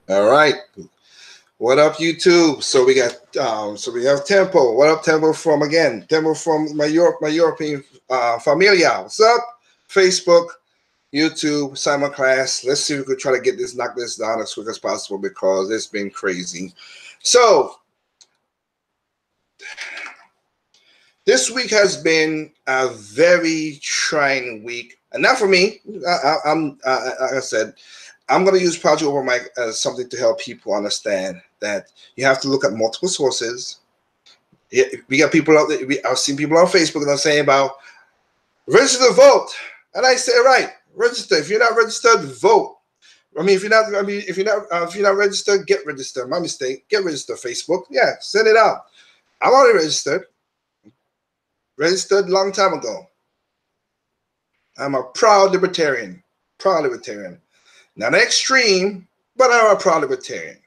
All right. What up, YouTube? So we got we have Tempo. What up, Tempo from again? Tempo from my European familia. What's up? Facebook, YouTube, simul class. Let's see if we could try to get this knock this down as quick as possible because it's been crazy. So this week has been a very trying week, and not for me. I'm like I said, I'm going to use Project Overmic as something to help people understand that you have to look at multiple sources. We got people out there. I've seen people on Facebook that are saying about register to vote, and I say right, register. If you're not registered, vote. I mean, if you're not registered, get registered. My mistake. Get registered. Facebook. Yeah, send it out. I'm already registered. Registered long time ago. I'm a proud libertarian. Proud libertarian. Not extreme, but I'm a proud libertarian.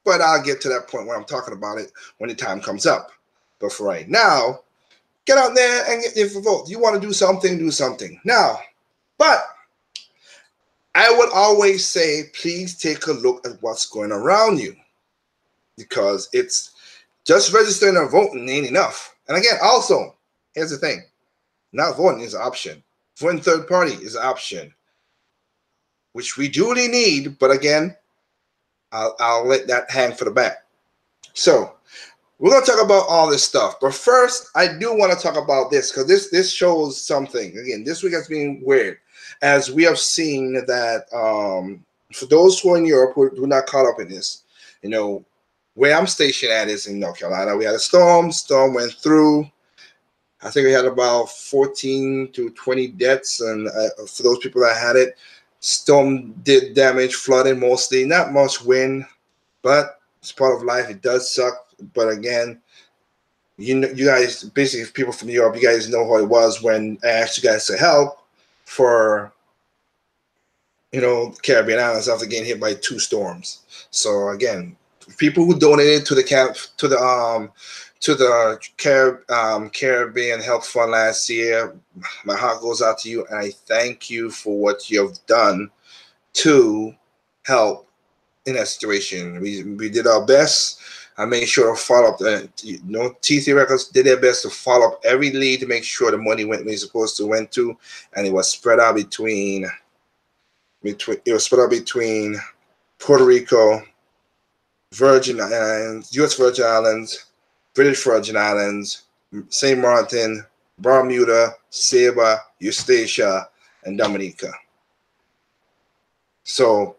But I'll get to that point where I'm talking about it when the time comes up. But for right now, get out there and get your vote. You want to do something, do something. Now, but I would always say, please take a look at what's going around you. Because it's just registering and voting ain't enough. And again, also, here's the thing. Not voting is an option. Voting third party is an option, which we duly need. But again, I'll let that hang for the back. So we're going to talk about all this stuff. But first, I do want to talk about this because this shows something. Again, this week has been weird. As we have seen that for those who are in Europe who are not caught up in this, where I'm stationed at is in North Carolina. We had a storm. Storm went through. I think we had about 14 to 20 deaths. And for those people that had it, storm did damage, flooding mostly. Not much wind, but it's part of life. It does suck. But again, you guys, basically, people from Europe, you guys know how it was when I asked you guys to help for, Caribbean islands after getting hit by 2 storms. So again, people who donated to the Caribbean Health Fund last year, my heart goes out to you, and I thank you for what you have done to help in that situation. We did our best. I made sure to follow up. TC Records did their best to follow up every lead to make sure the money went where it's supposed to went to, and it was spread out between Puerto Rico, Virgin Islands, U.S. Virgin Islands, British Virgin Islands, Saint Martin, Bermuda, Saba, Eustacia, and Dominica. So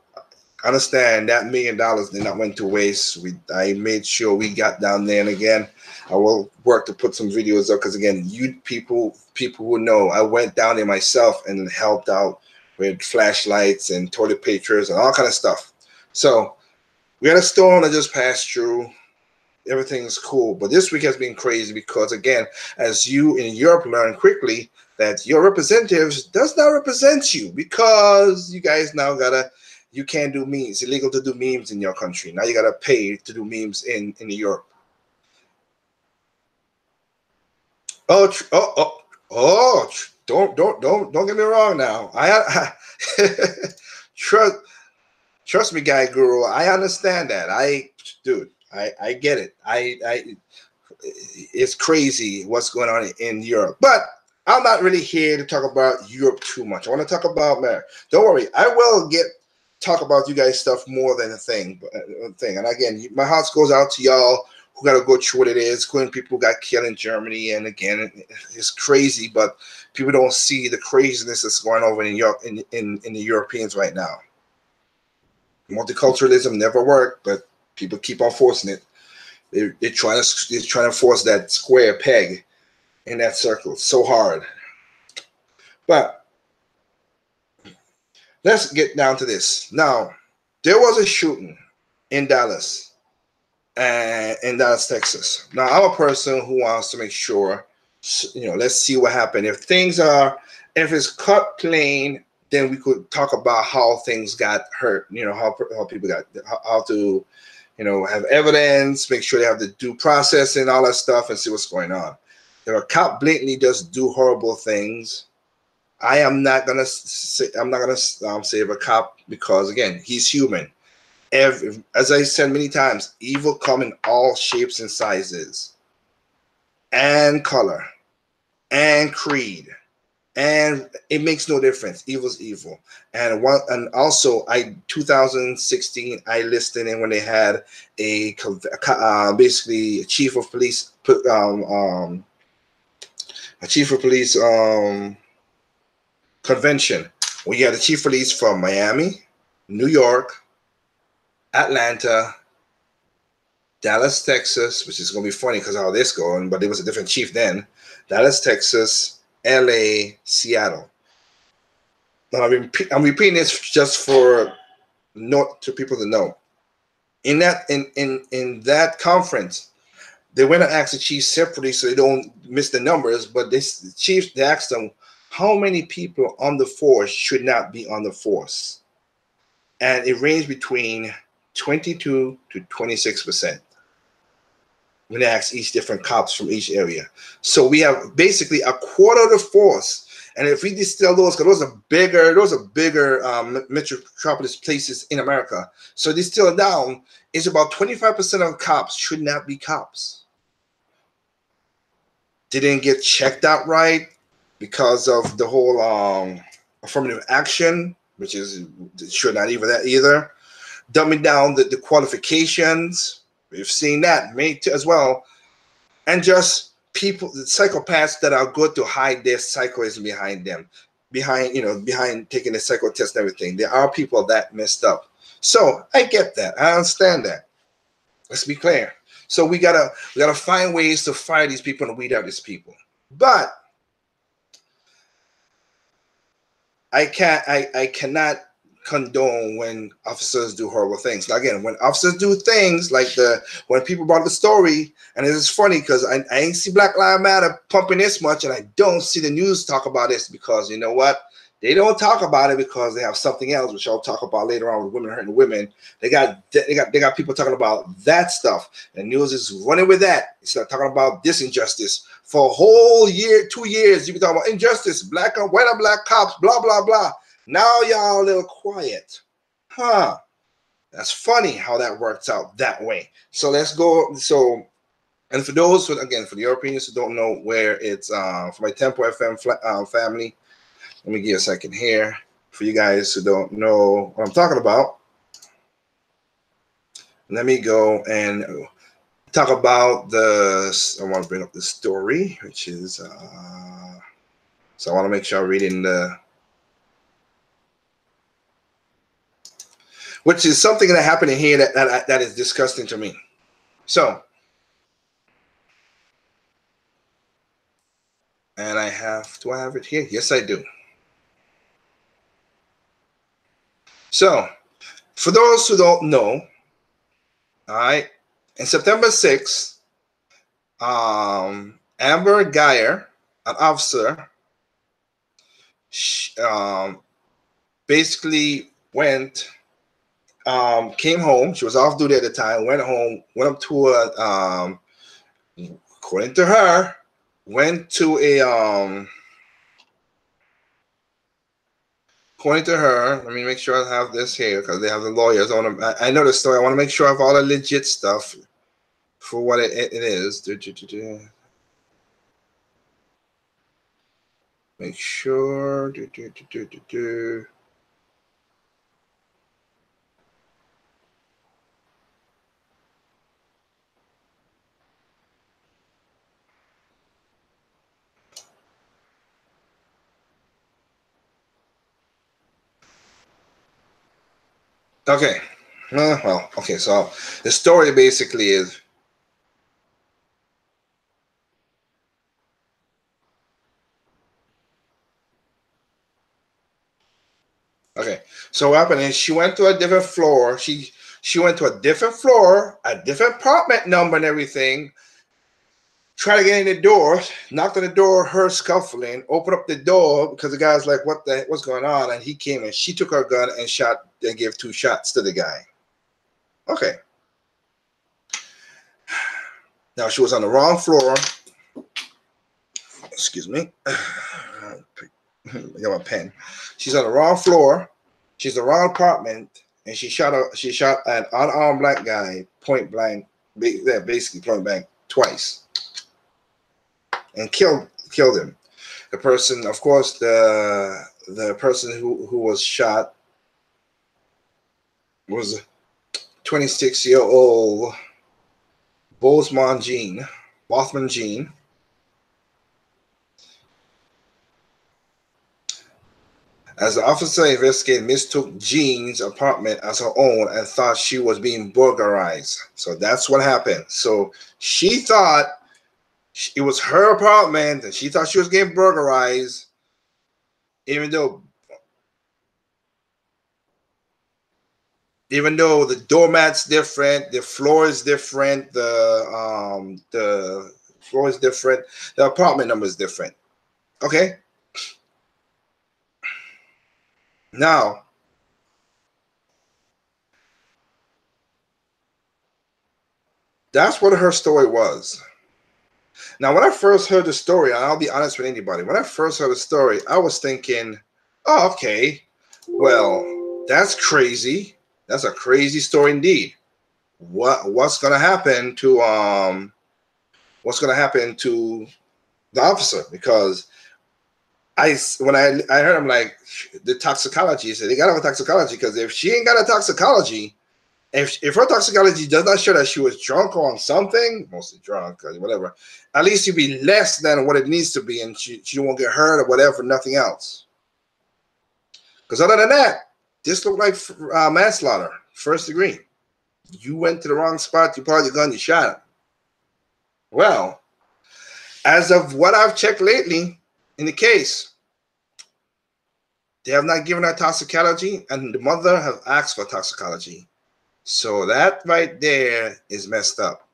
understand that $1 million did not went to waste. I made sure we got down there, and again, I will work to put some videos up because again, you people who know, I went down there myself and helped out with flashlights and toilet papers and all kind of stuff. So we had a storm that just passed through. Everything's cool, but this week has been crazy because again, as you in Europe learn quickly that your representatives does not represent you because you guys now you can't do memes. It's illegal to do memes in your country. Now you gotta pay to do memes in Europe. Don't get me wrong now. I trust me, Guy Guru. I understand that. I get it. It's crazy what's going on in Europe. But I'm not really here to talk about Europe too much. I want to talk about America. Don't worry, I will talk about you guys stuff more than a thing. And again, my heart goes out to y'all who got to go through what it is. When people got killed in Germany, and again, it's crazy, but people don't see the craziness that's going on in Europe in the Europeans right now. Multiculturalism never worked, but people keep on forcing it. They're trying to force that square peg in that circle so hard. But let's get down to this. Now, there was a shooting in Dallas, Texas. Now, I'm a person who wants to make sure, let's see what happened. If it's cut plain, then we could talk about how things got hurt. How people got, how to, have evidence, make sure they have the due process and all that stuff, and see what's going on. If a cop blatantly does do horrible things, I'm not gonna save a cop because again, he's human. As I said many times, evil come in all shapes and sizes, and color, and creed, and it makes no difference. Evil's evil. And also, 2016, I listened in when they had basically a chief of police convention. We had the chief of police from Miami, New York, Atlanta, Dallas, Texas, which is going to be funny because how this going, but it was a different chief then. Dallas, Texas, LA, Seattle. Now, I'm repeating this just for to people to know. In that conference, they went and asked the chiefs separately so they don't miss the numbers. But the chiefs, they asked them how many people on the force should not be on the force, and it ranged between 22 to 26%. When they asked each different cops from each area, so we have basically a quarter of the force. And if we distill those, because those are bigger metropolis places in America, so distill it down, it's about 25% of cops should not be cops. They didn't get checked out right because of the whole affirmative action, which is should not even that either. Dumbing down the qualifications, we've seen that made as well, and just people, the psychopaths that are good to hide their psychoism behind them, behind taking the psycho test and everything. There are people that messed up. So I get that. I understand that. Let's be clear. So we gotta find ways to fire these people and weed out these people. But I cannot condone when officers do horrible things. Now, again, when officers do things like when people brought the story, and it's funny because I ain't see Black Lives Matter pumping this much, and I don't see the news talk about this because you know what? They don't talk about it because they have something else, which I'll talk about later on with women hurting women. They got people talking about that stuff, and news is running with that. It's not talking about this injustice for a whole year, 2 years. You be talking about injustice, black and white and black cops, blah blah blah. Now y'all a little quiet. Huh. That's funny how that works out that way. So let's go. So, and for those, again, for the Europeans who don't know where it's, for my Tempo FM family, let me give you a second here. For you guys who don't know what I'm talking about, let me go and talk about I want to bring up the story, which is, so I want to make sure I'm reading which is something that happened in here that is disgusting to me. So, and do I have it here? Yes, I do. So, for those who don't know, all right, in September 6th, Amber Geyer, an officer, basically came home. She was off duty at the time, went home, went up to according to her, went to according to her, let me make sure I have this here because they have the lawyers. I know the story. I want to make sure I have all the legit stuff for what it is. Make sure. Okay. Well, okay. So the story basically is. Okay. So what happened is she went to a different floor. She went to a different floor, a different apartment number and everything. Tried to get in the door, knocked on the door, her scuffling, opened up the door because the guy's like, what's going on? And he came and she took her gun and gave 2 shots to the guy. Okay. Now she was on the wrong floor. Excuse me. I got my pen. She's on the wrong floor. She's in the wrong apartment. and she shot an unarmed black guy point blank, basically point blank twice, and killed him. The person, of course, the person who was shot was 26-year-old Bothman Jean. As the officer investigated, mistook Jean's apartment as her own and thought she was being burglarized. So that's what happened. So she thought it was her apartment and she thought she was getting burglarized, even though the doormat's different, the floor is different, the floor is different, the apartment number is different. Okay. Now, that's what her story was. Now, when I first heard the story, and I'll be honest with anybody, when I first heard the story, I was thinking, oh, okay, well, that's crazy. That's a crazy story indeed. What's gonna happen to the officer? Because when I heard him, like, the toxicology, he said they gotta have a toxicology, because if she ain't got a toxicology, if her toxicology does not show that she was drunk or on something, mostly drunk or whatever, at least you'd be less than what it needs to be, and she won't get hurt or whatever, nothing else. Because other than that, this looked like manslaughter, first degree. You went to the wrong spot, you pulled your gun, you shot him. Well, as of what I've checked lately in the case, they have not given her toxicology, and the mother have asked for toxicology. So that right there is messed up.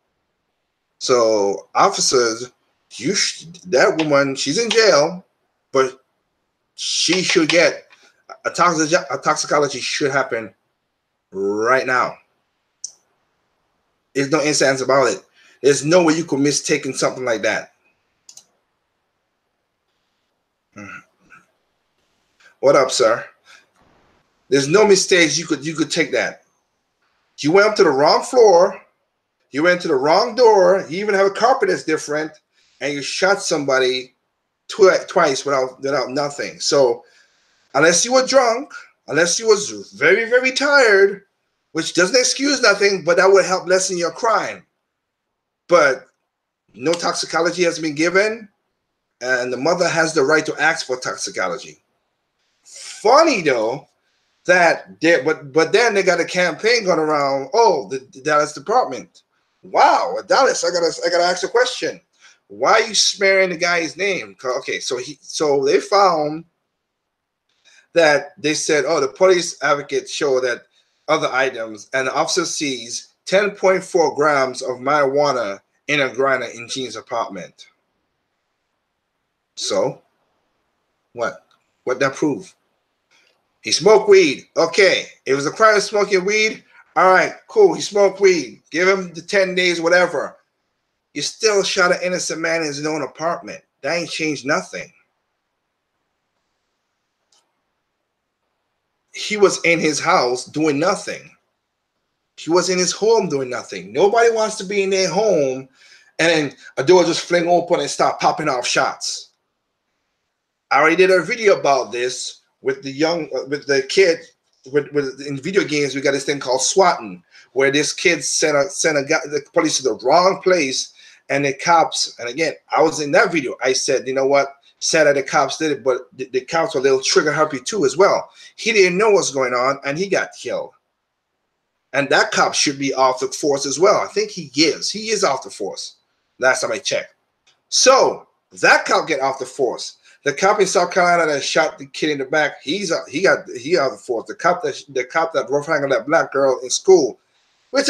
So officers, that woman, she's in jail, but she should get a toxicology should happen right now. There's no ifs, ands about it. There's no way you could mistake something like that. What up, sir? There's no mistakes you could take that. You went up to the wrong floor. You went to the wrong door. You even have a carpet that's different, and you shot somebody twice without nothing. So unless you were drunk, unless you was very, very tired, which doesn't excuse nothing, but that would help lessen your crime. But no toxicology has been given, and the mother has the right to ask for toxicology. Funny though, but then they got a campaign going around. Oh, the Dallas Department. Wow, Dallas, I gotta ask a question. Why are you smearing the guy's name? Okay, so they found that they said, oh, the police advocate showed that other items, and the officer sees 10.4 grams of marijuana in a grinder in Jean's apartment. So, what? What that prove? He smoked weed. Okay, it was a crime of smoking weed. All right, cool. He smoked weed. Give him the 10 days, whatever. You still shot an innocent man in his own apartment. That ain't changed nothing. He was in his house doing nothing. He was in his home doing nothing. Nobody wants to be in their home and then a door just fling open and start popping off shots. I already did a video about this with the kid. In video games, we got this thing called swatting, where this kid sent the police to the wrong place, and the cops. And again, I was in that video. I said, you know what? Sad that the cops did it, but the cops were a little trigger happy too as well. He didn't know what's going on, and he got killed. And that cop should be off the force as well. I think he is off the force. Last time I checked. So that cop get off the force. The cop in South Carolina that shot the kid in the back, he out of the force. The cop that rough handled that black girl in school, which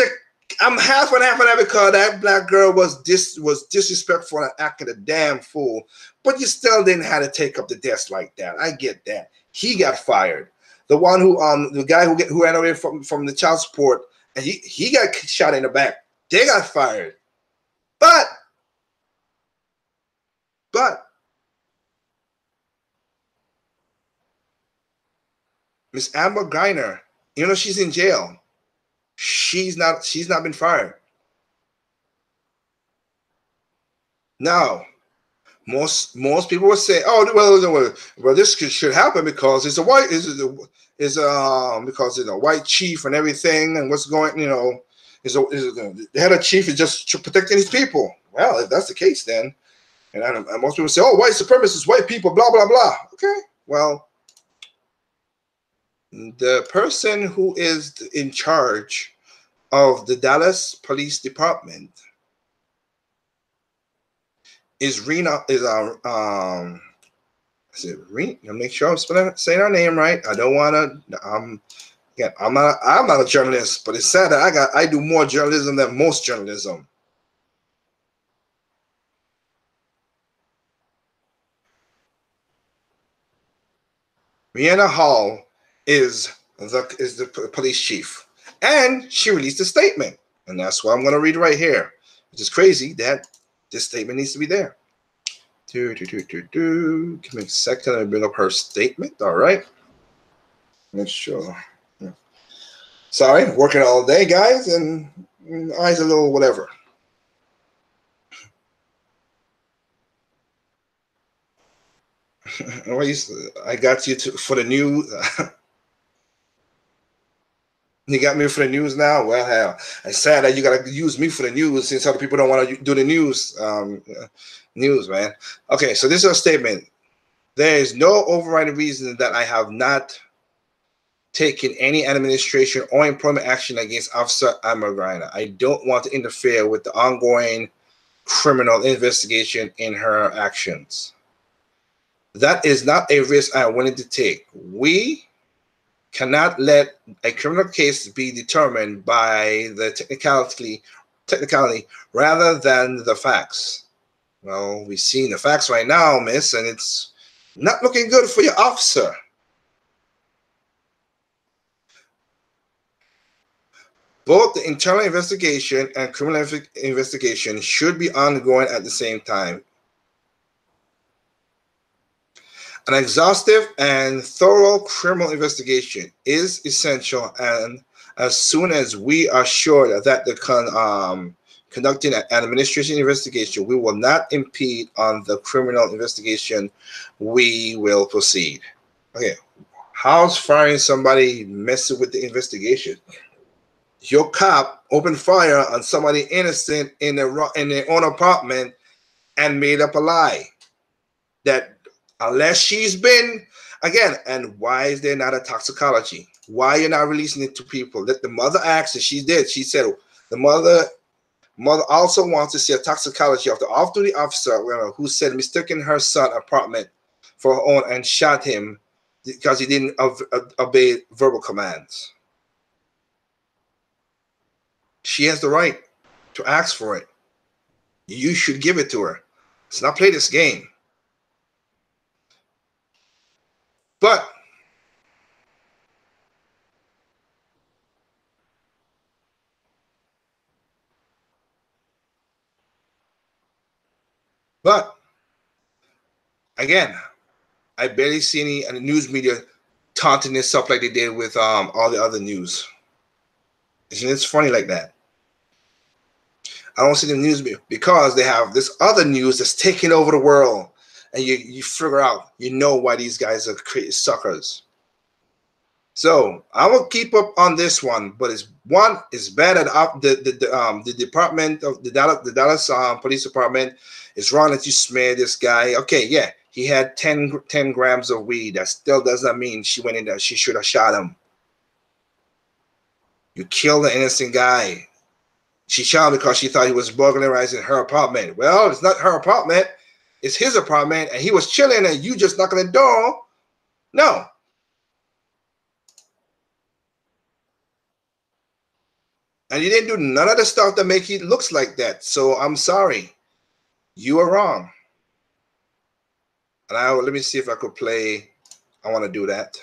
I'm half and half of that, because that black girl was disrespectful and acting a damn fool. But you still didn't have to take up the desk like that. I get that. He got fired. The one the guy who ran away from the child support, and he got shot in the back. They got fired. But Miss Amber Griner You know, she's in jail. She's not been fired. Now, most people would say, "Oh, well, this should happen because it's a white because it's a white chief and everything, and what's going, the head of chief is just protecting his people." Well, if that's the case, then, and most people say, "Oh, white supremacists, white people, blah blah blah." Okay, well, the person who is in charge of the Dallas Police Department is Rena is is it Rena? Make sure I'm saying her name right. I don't want to. Again, I'm not a journalist, but it's sad that I do more journalism than most journalism. Rihanna Hall is the police chief, and she released a statement, and that's what I'm going to read right here, which is crazy that this statement needs to be there. Give me a second. Let me bring up her statement. All right. Make sure. Sorry, working all day, guys, and eyes a little whatever. I got you for the news. You got me for the news now? Well, hell, it's sad that you got to use me for the news since other people don't want to do the news. News, man. Okay, so this is a statement. There is no overriding reason that I have not taken any administration or employment action against Officer Amarina. I don't want to interfere with the ongoing criminal investigation in her actions. That is not a risk I am willing to take. We cannot let a criminal case be determined by the technicality rather than the facts. Well, we've seen the facts right now, miss, and it's not looking good for your officer. Both the internal investigation and criminal investigation should be ongoing at the same time. An exhaustive and thorough criminal investigation is essential, and as soon as we are sure that the conducting an administration investigation, we will not impede on the criminal investigation. We will proceed. Okay, how's firing somebody messing with the investigation? Your cop opened fire on somebody innocent in their own apartment and made up a lie that unless she's been again, and why is there not a toxicology? Why you're not releasing it to people? Let the mother ask, and she did. She said the mother also wants to see a toxicology of the off-duty officer who said mistaken her son apartment for her own and shot him because he didn't obey verbal commands. She has the right to ask for it. You should give it to her. Let's not play this game. But again, I barely see any news media taunting this up like they did with all the other news. Isn't it funny like that? I don't see the news because they have this other news that's taking over the world, and you figure out, why these guys are crazy suckers. So I will keep up on this one, but it's bad at the department of the Dallas Police Department. It's wrong that you smear this guy. Okay, yeah, he had 10 grams of weed. That still doesn't mean she went in there. She should have shot him. You killed an innocent guy. She shot him because she thought he was burglarizing her apartment. Well, it's not her apartment. It's his apartment, and he was chilling, and you just knocking the door. No. And you didn't do none of the stuff that make it looks like that. So I'm sorry. You are wrong. And let me see if I could play. I want to do that.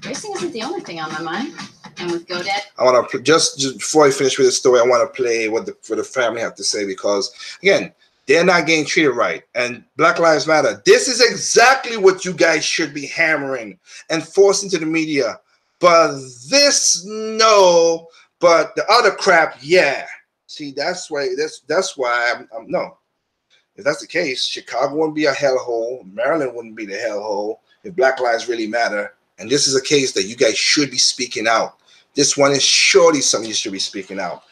Racing isn't the only thing on my mind. And with GoDaddy, I want to just before I finish with the story, I want to play what the family have to say, because again, they're not getting treated right. And Black Lives Matter. This is exactly what you guys should be hammering and forcing to the media. but this no, but the other crap, yeah. See, that's why I'm no. If that's the case, Chicago wouldn't be a hellhole. Maryland wouldn't be the hellhole if Black Lives really matter. And this is a case that you guys should be speaking out. This one is surely something you should be speaking out.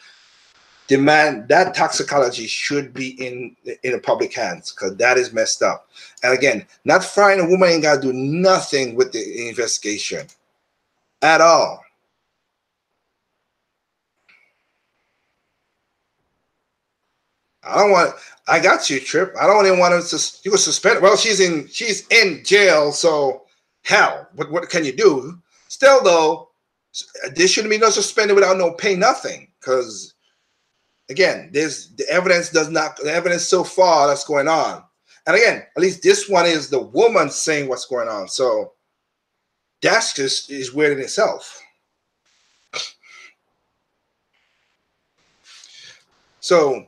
Demand that toxicology should be in the public hands, because that is messed up. And again, not frying a woman ain't got to do nothing with the investigation at all. I got you, Trip. I don't even want to. You can suspend. Well, she's in jail, so hell. What can you do? Still, though, there shouldn't be no suspended without no pay, nothing. Because again, the evidence so far that's going on. And again, at least this one is the woman saying what's going on. So that's just is weird in itself. So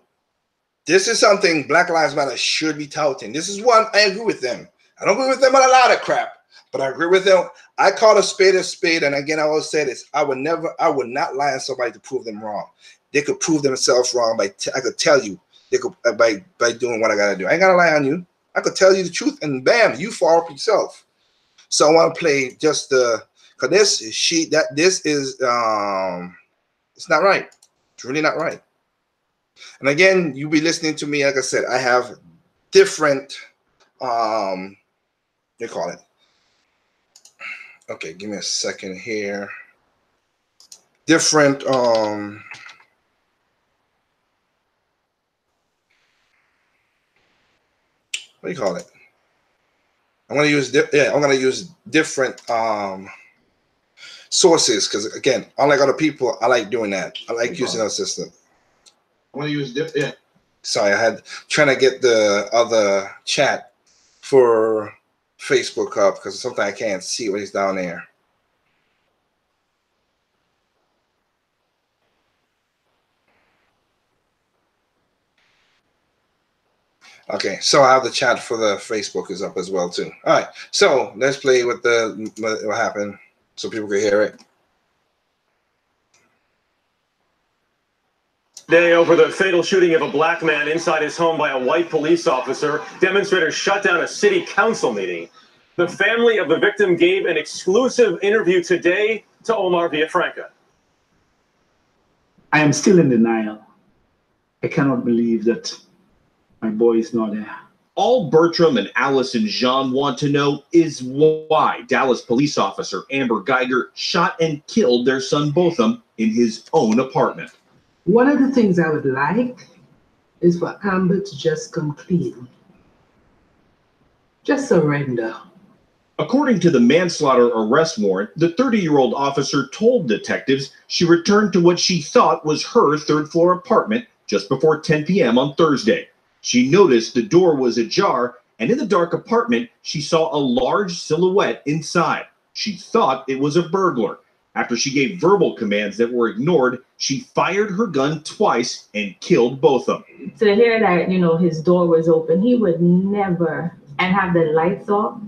this is something Black Lives Matter should be touting. This is one I agree with them. I don't agree with them on a lot of crap, but I agree with them. I call a spade, and again, I always say this: I would not lie on somebody to prove them wrong. They could prove themselves wrong I could tell you they could by doing what I gotta do. I ain't gotta lie on you. I could tell you the truth, and bam, you fall up yourself. So I want to play just because this is it's not right. It's really not right. And again, you'll be listening to me. Like I said, I have different, you call it. Okay, give me a second here. Different, what do you call it? I'm gonna use different sources, because again, unlike other people, I like doing that. I like using our system. I'm gonna use Sorry, I had trying to get the other chat for Facebook up because sometimes I can't see what is down there. Okay, so I have the chat for the Facebook is up as well too. All right, so let's play with what happened so people can hear it. Day over the fatal shooting of a black man inside his home by a white police officer, demonstrators shut down a city council meeting. The family of the victim gave an exclusive interview today to Omar Villafranca. I am still in denial. I cannot believe that my boy is not there. All Bertram and Allison Jean want to know is why Dallas police officer Amber Geiger shot and killed their son Botham in his own apartment. One of the things I would like is for Amber to just come clean. Just surrender. According to the manslaughter arrest warrant, the 30-year-old officer told detectives she returned to what she thought was her third-floor apartment just before 10 p.m. on Thursday. She noticed the door was ajar, and in the dark apartment, she saw a large silhouette inside. She thought it was a burglar. After she gave verbal commands that were ignored, she fired her gun twice and killed Botham. To hear that, his door was open, he would never, and have the lights off,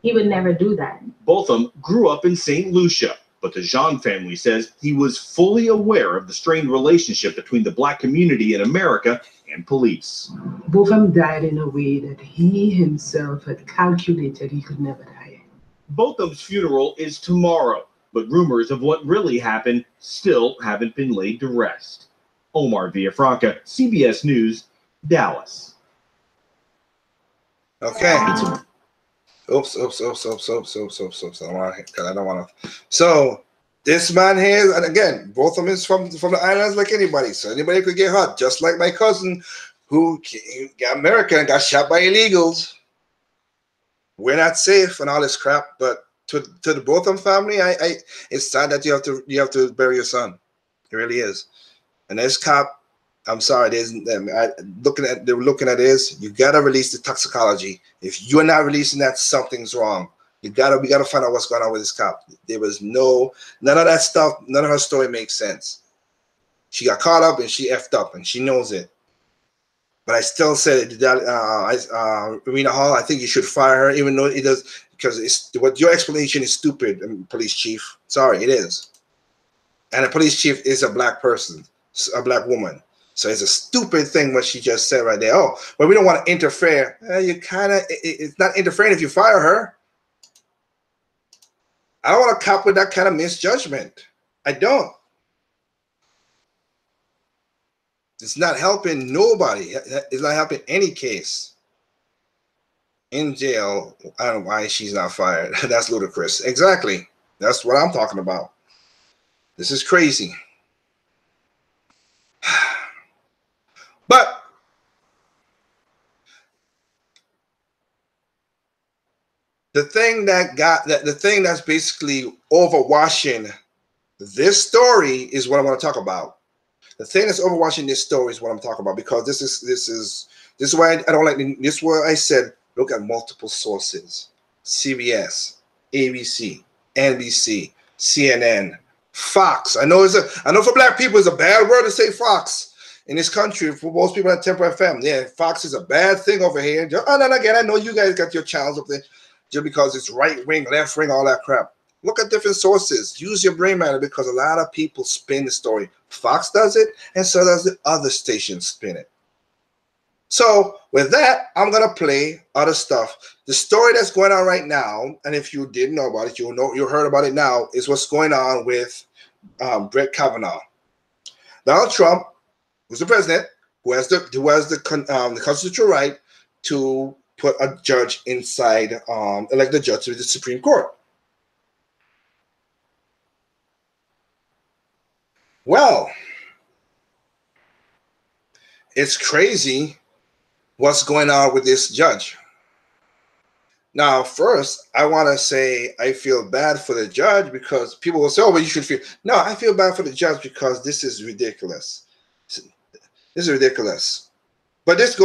he would never do that. Botham grew up in St. Lucia, but the Jean family says he was fully aware of the strained relationship between the black community in America and police. Botham died in a way that he himself had calculated he could never die. Botham's funeral is tomorrow, but rumors of what really happened still haven't been laid to rest. Omar Villafranca, CBS News, Dallas. Okay. Oops. I don't want to. So this man here, and again, both of them is from the islands like anybody. So anybody could get hurt, just like my cousin who got American and got shot by illegals. We're not safe and all this crap, but to the Botham family, it's sad that you have to bury your son. It really is. And this cop, I'm sorry, they were looking at this. You gotta release the toxicology. If you're not releasing that, something's wrong. We gotta find out what's going on with this cop. There was none of that stuff. None of her story makes sense. She got caught up and she effed up, and she knows it. But I still said that Rena Hall, I think you should fire her, even though it does. because it's what your explanation is stupid, police chief. Sorry, it is. And a police chief is a black person, a black woman. So it's a stupid thing what she just said right there. Oh, but we don't want to interfere. You kind of, it's not interfering if you fire her. I don't want to cop with that kind of misjudgment. I don't. It's not helping nobody. It's not helping any case. In jail, I don't know why she's not fired. That's ludicrous. Exactly. That's what I'm talking about. This is crazy. But the thing that's basically overwashing this story is what I want to talk about. The thing that's overwashing this story is what I'm talking about, because this is why I don't like this. Is where I said look at multiple sources: CBS, ABC, NBC, CNN, Fox. I know for black people it's a bad word to say Fox in this country. For most people at Temple FM, yeah, Fox is a bad thing over here. And then again, I know you guys got your channels up there just because it's right wing, left wing, all that crap. Look at different sources. Use your brain matter, because a lot of people spin the story. Fox does it, and so does the other stations spin it. So with that, I'm gonna play other stuff. The story that's going on right now, and if you didn't know about it, you heard about it now, is what's going on with Brett Kavanaugh. Donald Trump, who's the president, who has the constitutional right to put a judge inside, elect a judge to the Supreme Court. Well, it's crazy what's going on with this judge. Now, first, I want to say I feel bad for the judge, because people will say, oh, well, you should feel. No, I feel bad for the judge because this is ridiculous. This is ridiculous. But this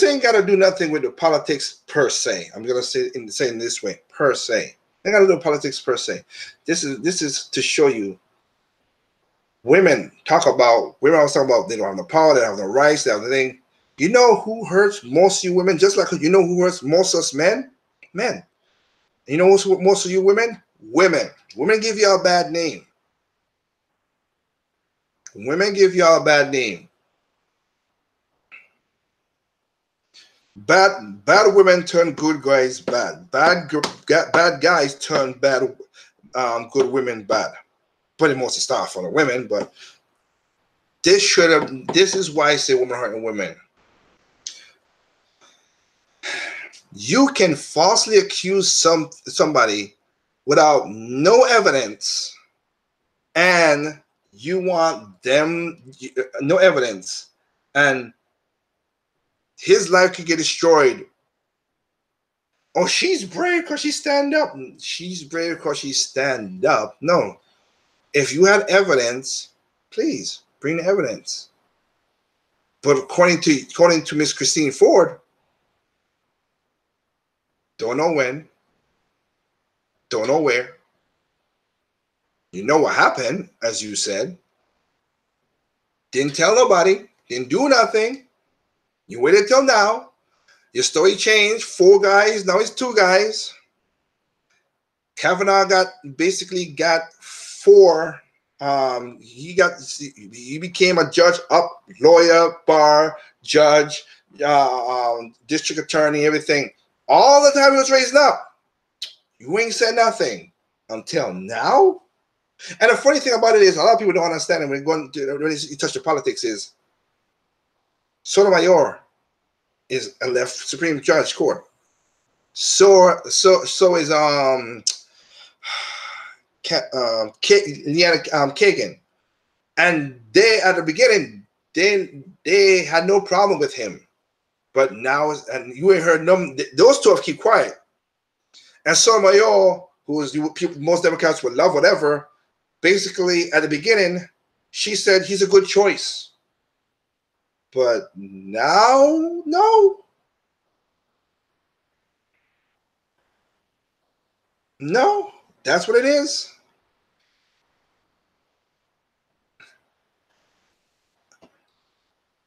ain't got to do nothing with the politics per se. I'm going to say in this way, per se. Ain't got to do with politics per se. This is to show you women I was talking about they don't have the power, they don't have the rights, they have the thing. You know who hurts most of you women? Just like you know who hurts most of us men? Men. You know who's most of you women? Women. Women give y'all a bad name. Women give y'all a bad name. Bad women turn good guys bad. Bad guys turn good women bad. Pretty much start from the women, but this is why I say women hurting women. You can falsely accuse somebody without no evidence, and you want them no evidence, and his life could get destroyed. Oh, she's brave because she stand up. She's brave because she stand up. No. If you have evidence, please bring the evidence. But according to Miss Christine Ford, don't know when, don't know where. You know what happened, as you said. Didn't tell nobody, didn't do nothing. You waited till now. Your story changed. 4 guys, now it's 2 guys. Kavanaugh basically got 4. He became a judge, lawyer, bar, judge, district attorney, everything. All the time he was raising up. You ain't said nothing until now. And the funny thing about it is, a lot of people don't understand it when you touch the politics is Sotomayor is a left Supreme Judge Court. So is Kagan, and they at the beginning they had no problem with him, but now and you ain't heard them. Those 2 have keep quiet. And Sotomayor, who is most Democrats would love, whatever. Basically, at the beginning, she said he's a good choice, but now no, that's what it is.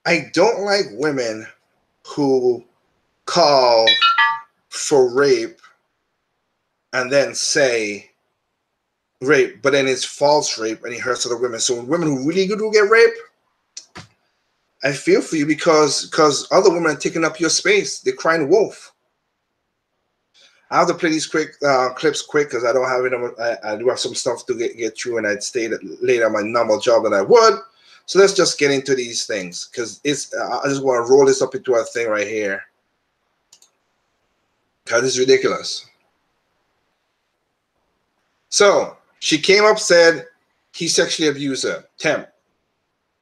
I don't like women who call for rape and then say rape, but then it's false rape and he hurts other women. So when women who really do get raped, I feel for you because other women are taking up your space. They're crying wolf. I have to play these quick clips quick because I don't have enough. I do have some stuff to get through, and I'd stay later on my normal job than I would. So let's just get into these things because I just want to roll this up into a thing right here because it's ridiculous. So she came up, said he sexually abused her, temp.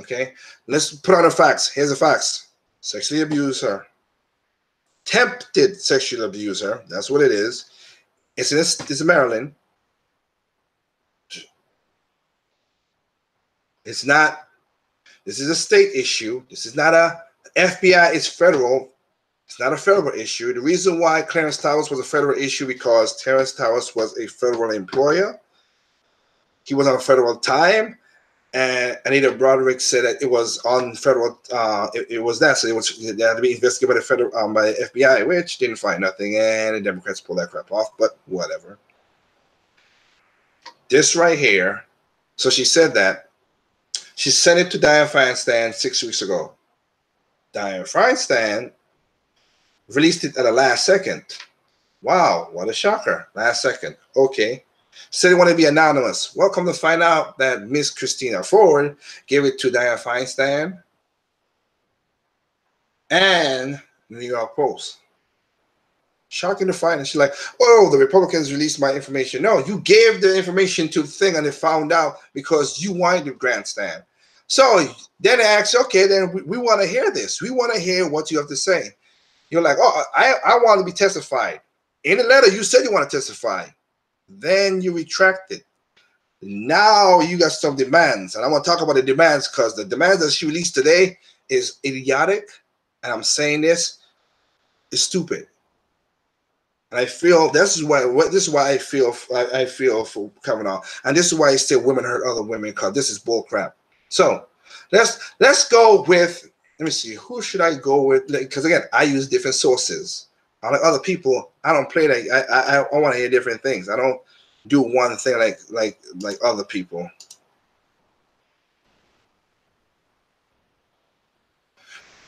Okay, let's put on the facts. Here's the facts. Sexually abused her. Tempted sexual abuse her. That's what it is. It's in Maryland. It's not. This is a state issue. This is not a FBI. It's federal. It's not a federal issue. The reason why Clarence Thomas was a federal issue because Terrence Thomas was a federal employer. He was on federal time. And Anita Broderick said that it was on federal. It was that, so it had to be investigated by the federal by the FBI, which didn't find nothing, and the Democrats pulled that crap off. But whatever. This right here. So she said that. She sent it to Dianne Feinstein 6 weeks ago. Dianne Feinstein released it at the last second. Wow, what a shocker! Last second. Okay. Said they want to be anonymous. Well, come to find out that Miss Christina Ford gave it to Dianne Feinstein and the New York Post. Shocking to find. And she's like, oh, the Republicans released my information. No, you gave the information to the thing and they found out because you wanted to grandstand. So then they asked, okay, then we want to hear this. We want to hear what you have to say. You're like, oh, I want to be testified. In the letter, you said you want to testify. Then you retract it. Now you got some demands. And I want to talk about the demands because the demands that she released today is idiotic. And I'm saying this is stupid. And I feel this is why I feel for Kavanaugh. And this is why I say women hurt other women because this is bull crap. So let's go with, let me see, who should I go with? Because again, I use different sources. Unlike other people, I don't play that. I want to hear different things. I don't do one thing like other people.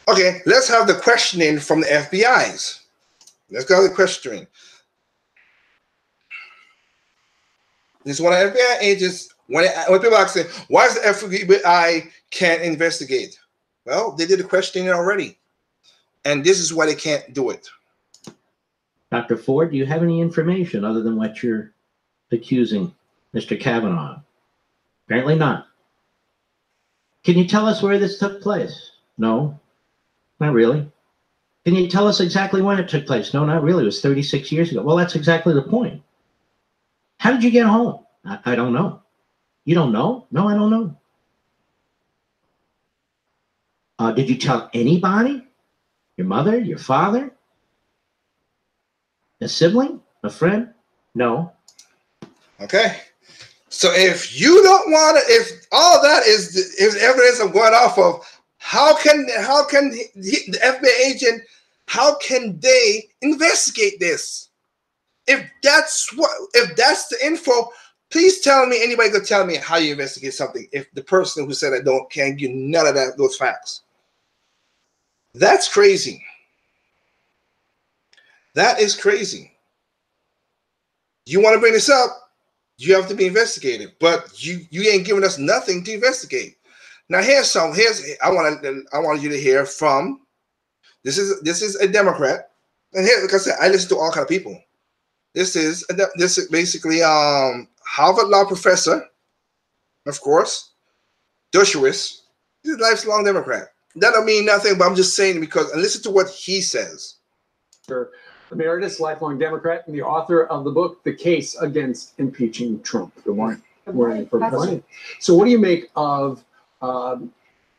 Okay, let's have the questioning from the FBI's. Let's go to the questioning. This is one of the FBI agents. When people ask them, why is the FBI can't investigate? Well, they did the questioning already, and this is why they can't do it. Dr. Ford, do you have any information other than what you're accusing Mr. Kavanaugh of? Apparently not. Can you tell us where this took place? No, not really. Can you tell us exactly when it took place? No, not really. It was 36 years ago. Well, that's exactly the point. How did you get home? I don't know. You don't know? No, I don't know. Did you tell anybody? Your mother? Your father? A sibling? A friend? No. Okay. So if you don't want to, if all that is evidence I'm going off of, how can the FBI agent, how can they investigate this? If that's the info, please tell me, anybody could tell me how you investigate something if the person who said I can't give none of those facts. That's crazy. That is crazy. You want to bring this up, you have to be investigated, but you ain't giving us nothing to investigate. Now I want you to hear from this is a Democrat, and here, like I said, I listen to all kind of people. This is basically Harvard law professor, of course, Dershowitz. He's a lifelong Democrat. That don't mean nothing, but I'm just saying because and listen to what he says. Sure. Emeritus, lifelong Democrat, and the author of the book, The Case Against Impeaching Trump. Good morning. Good morning. Good morning. So what do you make of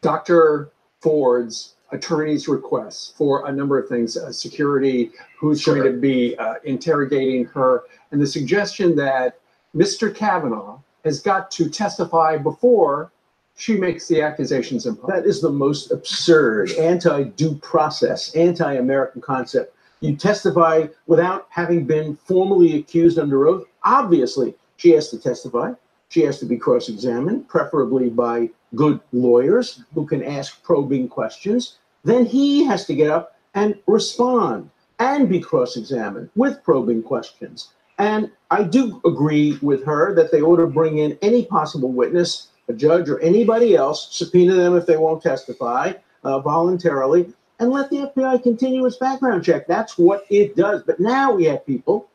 Dr. Ford's attorney's requests for a number of things, security, who's going to be interrogating her, and the suggestion that Mr. Kavanaugh has got to testify before she makes the accusations in public? That is the most absurd, anti-due process, anti-American concept You testify without having been formally accused under oath. Obviously, she has to testify. She has to be cross-examined, preferably by good lawyers who can ask probing questions. Then he has to get up and respond and be cross-examined with probing questions. And I do agree with her that they ought to bring in any possible witness, a judge or anybody else, subpoena them if they won't testify voluntarily, and let the FBI continue its background check. That's what it does. But now we have people,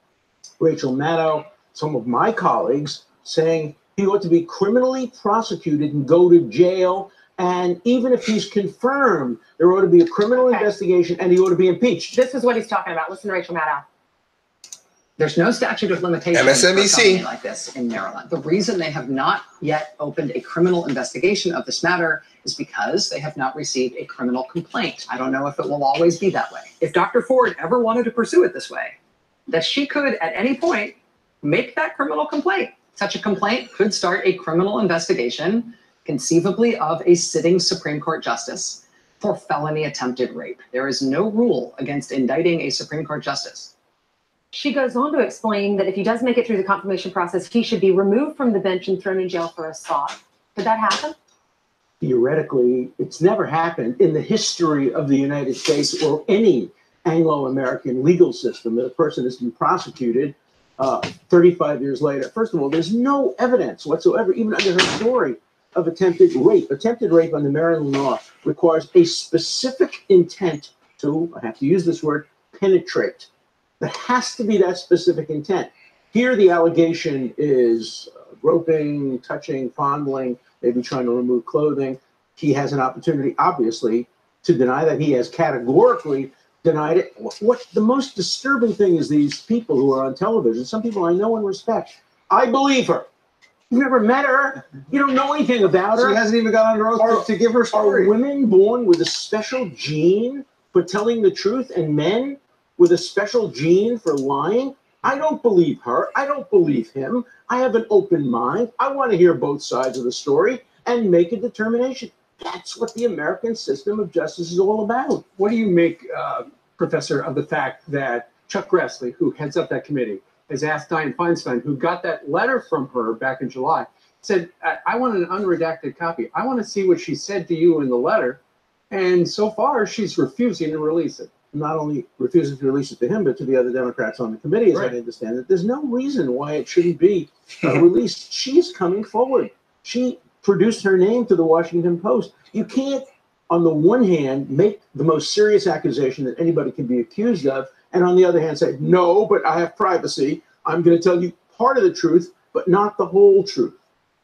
Rachel Maddow, some of my colleagues, saying he ought to be criminally prosecuted and go to jail. And even if he's confirmed, there ought to be a criminal investigation and he ought to be impeached. This is what he's talking about. Listen to Rachel Maddow. There's no statute of limitations MSNBC. for something like this in Maryland. The reason they have not yet opened a criminal investigation of this matter is because they have not received a criminal complaint. I don't know if it will always be that way. If Dr. Ford ever wanted to pursue it this way, that she could at any point make that criminal complaint. Such a complaint could start a criminal investigation, conceivably of a sitting Supreme Court justice, for felony attempted rape. There is no rule against indicting a Supreme Court justice. She goes on to explain that if he does make it through the confirmation process, he should be removed from the bench and thrown in jail for assault. Could that happen? Theoretically, it's never happened in the history of the United States or any Anglo-American legal system that a person has been prosecuted 35 years later. First of all, there's no evidence whatsoever, even under her story, of attempted rape. Attempted rape under Maryland law requires a specific intent to, I have to use this word, penetrate. There has to be that specific intent. Here, the allegation is groping, touching, fondling, maybe trying to remove clothing. He has an opportunity, obviously, to deny that. He has categorically denied it. What the most disturbing thing is these people who are on television, some people I know and respect. I believe her. You've never met her. You don't know anything about her. She hasn't even got under oath to give her story. Are women born with a special gene for telling the truth and men with a special gene for lying? I don't believe her. I don't believe him. I have an open mind. I want to hear both sides of the story and make a determination. That's what the American system of justice is all about. What do you make, Professor, of the fact that Chuck Grassley, who heads up that committee, has asked Dianne Feinstein, who got that letter from her back in July, said, I want an unredacted copy. I want to see what she said to you in the letter. And so far, she's refusing to release it. Not only refusing to release it to him, but to the other Democrats on the committee, as I understand it. There's no reason why it shouldn't be released. She's coming forward. She produced her name to the Washington Post. You can't, on the one hand, make the most serious accusation that anybody can be accused of, and on the other hand say, no, but I have privacy. I'm going to tell you part of the truth, but not the whole truth.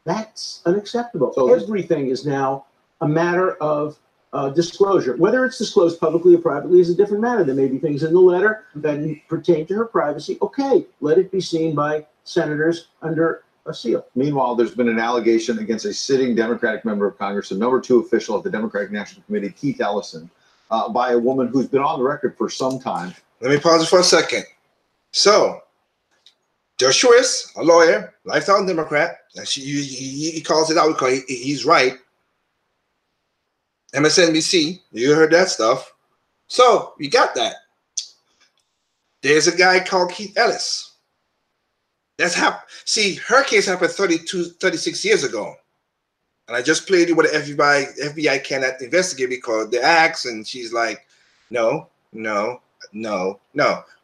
That's unacceptable. So everything is now a matter of disclosure. Whether it's disclosed publicly or privately is a different matter. There may be things in the letter that pertain to her privacy. Okay, let it be seen by senators under a seal. Meanwhile, there's been an allegation against a sitting Democratic member of Congress, a #2 official of the Democratic National Committee, Keith Ellison, by a woman who's been on the record for some time. Let me pause it for a second. So, Judge Schwartz, a lawyer, lifetime Democrat, and he calls it out because he's right. MSNBC, you heard that stuff. So, you got that. There's a guy called Keith Ellis. That's happened. See, her case happened 36 years ago. And I just played it with the FBI cannot investigate because they asked, and she's like, no.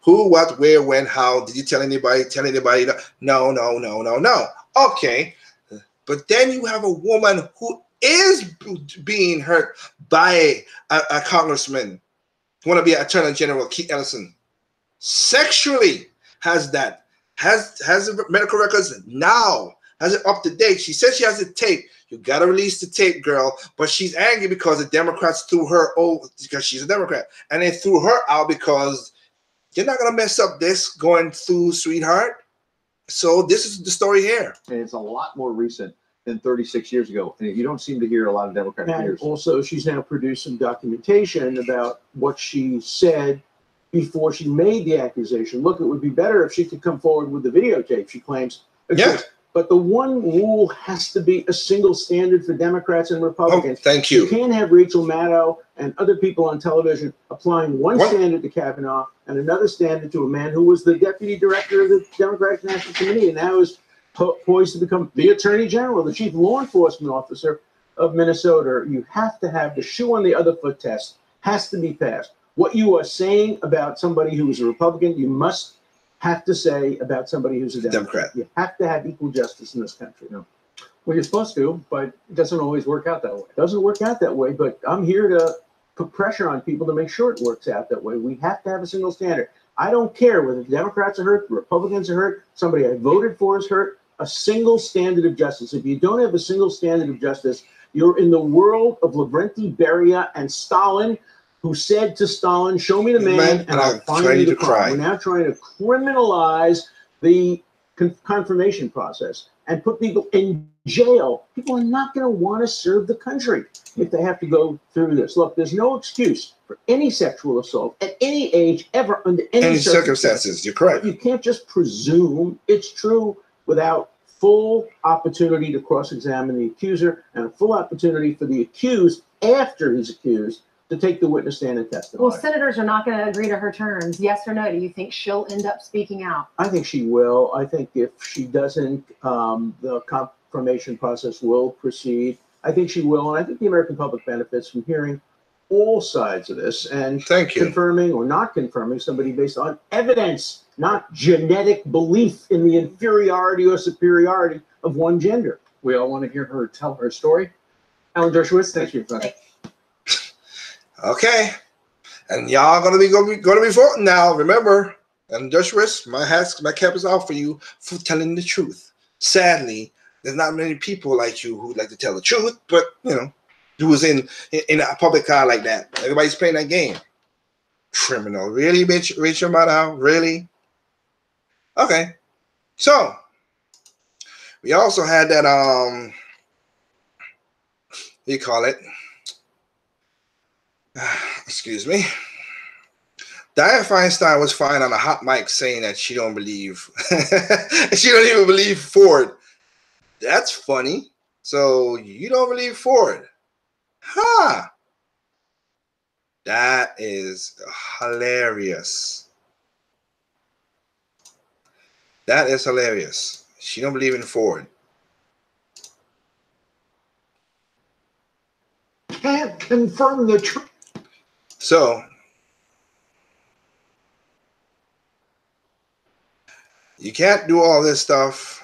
Who, what, where, when, how? Did you tell anybody? No. Okay. But then you have a woman who is being hurt by a congressman, want to be Attorney General Keith Ellison, sexually, has the medical records now, has it up to date. She says she has the tape. You got to release the tape, girl. But she's angry because the Democrats threw her over because she's a Democrat. And they threw her out because you're not going to mess up this going through, sweetheart. So this is the story here. And it's a lot more recent than 36 years ago. And you don't seem to hear a lot of Democratic leaders. Also, she's now produced some documentation about what she said before she made the accusation. Look, it would be better if she could come forward with the videotape, she claims. Yeah. But the one rule has to be a single standard for Democrats and Republicans. Oh, thank you. You can't have Rachel Maddow and other people on television applying one standard to Kavanaugh and another standard to a man who was the deputy director of the Democratic National Committee and now is poised to become the Attorney General, the chief law enforcement officer of Minnesota. You have to have the shoe on the other foot test, has to be passed. What you are saying about somebody who is a Republican, you must have to say about somebody who's a Democrat. You have to have equal justice in this country. No. Well, you're supposed to, but it doesn't always work out that way. It doesn't work out that way, but I'm here to put pressure on people to make sure it works out that way. We have to have a single standard. I don't care whether the Democrats are hurt, the Republicans are hurt, somebody I voted for is hurt. A single standard of justice. If you don't have a single standard of justice, you're in the world of Lavrenti Beria and Stalin, who said to Stalin, "Show me the man, and I'll find you the crime." We're now trying to criminalize the confirmation process and put people in jail. People are not going to want to serve the country if they have to go through this. Look, there's no excuse for any sexual assault at any age, ever, under any circumstances. You're correct. You can't just presume it's true without full opportunity to cross-examine the accuser and a full opportunity for the accused, after he's accused, to take the witness stand and testify. Well, senators are not going to agree to her terms. Yes or no? Do you think she'll end up speaking out? I think she will. I think if she doesn't, the confirmation process will proceed. I think she will, and I think the American public benefits from hearing all sides of this and confirming or not confirming somebody based on evidence, not genetic belief in the inferiority or superiority of one gender. We all want to hear her tell her story. Alan Dershowitz, thank you. Okay, and y'all gonna be voting now. Remember, and Dershowitz, my cap is out for you for telling the truth. Sadly, there's not many people like you who like to tell the truth, but you know, who's in a public car like that. Everybody's playing that game. Criminal, really, bitch? Rachel Maddow, really? Okay, so we also had that what do you call it? Excuse me. Dianne Feinstein was fine on a hot mic saying that she don't believe, she don't even believe Ford. That's funny. So you don't believe Ford? Huh? That is hilarious. That is hilarious. She don't believe in Ford. Can't confirm the truth. So you can't do all this stuff.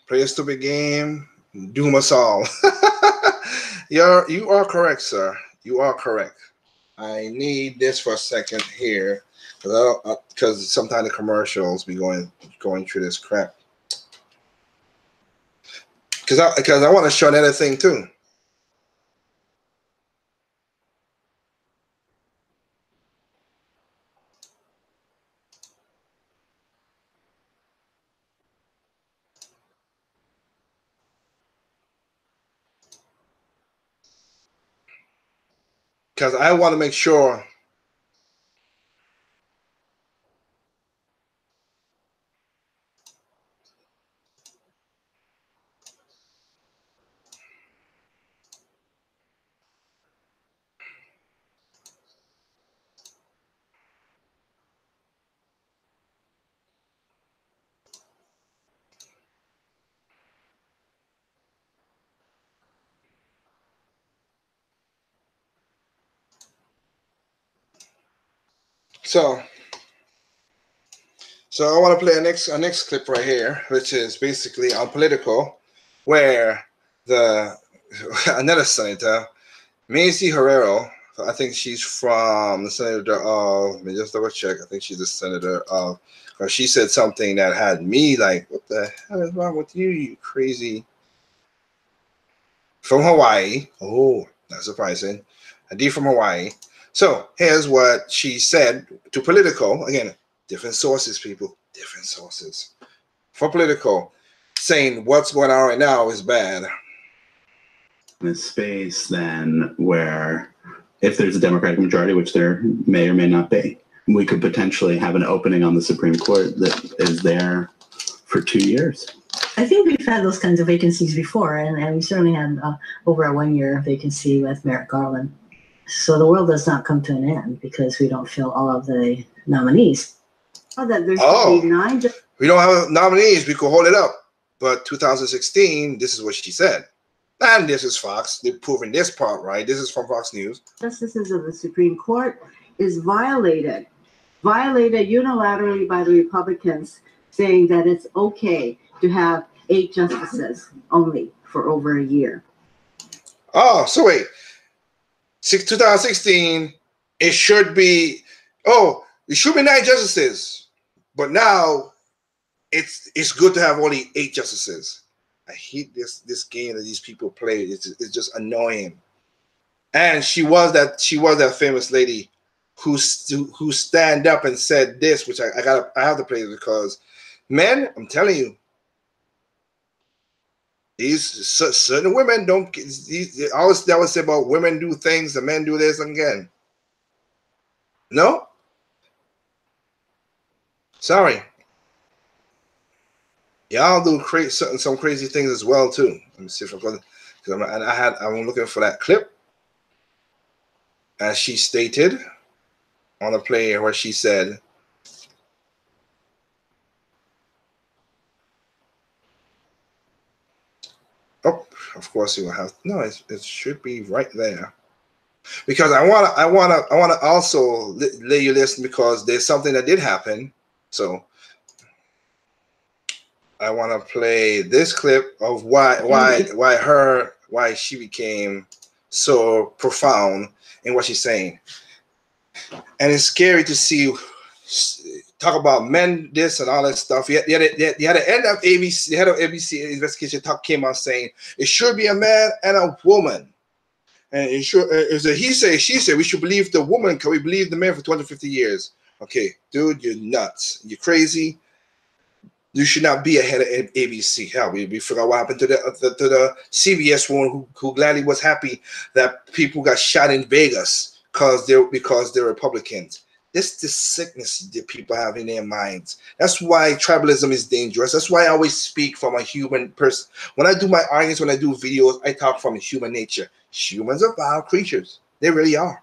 Play a stupid game, doom us all. You are correct, sir. You are correct. I need this for a second here, because sometimes the commercials be going through this crap. Because I want to show another thing too. Because I want to make sure So I want to play a next clip right here, which is basically on Political, where another senator, Macy Herrero, I think she's from the senator of, let me just double check, I think she's the senator of, she said something that had me like, what the hell is wrong with you, you crazy? From Hawaii. Oh, not surprising. A D from Hawaii. So here's what she said to Political. Again, different sources, people. Different sources. For Political, saying what's going on right now is bad. In a space then where if there's a Democratic majority, which there may or may not be, we could potentially have an opening on the Supreme Court that is there for 2 years. I think we've had those kinds of vacancies before, and we certainly had over a 1-year vacancy with Merrick Garland. So the world does not come to an end because we don't fill all of the nominees. We don't have nominees. We could hold it up. But 2016, this is what she said. And this is Fox. They're proving this part right. This is from Fox News. Justices of the Supreme Court is violated unilaterally by the Republicans, saying that it's okay to have 8 justices only for over a year. Oh, so wait. 2016, it should be 9 justices. But now it's good to have only 8 justices. I hate this game that these people play. It's just annoying. And she was that famous lady who stand up and said this, which I have to play it because men, I'm telling you, these certain women don't. Always that would say about women do things, the men do this again. No, sorry. Y'all do some crazy things as well too. Let me see if I'm going. I'm looking for that clip, as she stated on a play where she said, "Oh, of course you will have no. It should be right there." Because I wanna also lay you listen because there's something that did happen. So I want to play this clip of why she became so profound in what she's saying, and it's scary to see talk about men this and all that stuff. You had the end of ABC, the head of ABC investigation came out saying it should be a man and a woman. And it should, it's a he say, she said, we should believe the woman. Can we believe the man for 250 years? Okay, dude, you're nuts. You're crazy. You should not be a head of ABC. Hell, we forgot what happened to the CBS woman who gladly was happy that people got shot in Vegas because they're Republicans. This sickness that people have in their minds. That's why tribalism is dangerous. That's why I always speak from a human person. When I do my arguments, when I do videos, I talk from human nature. Humans are vile creatures. They really are.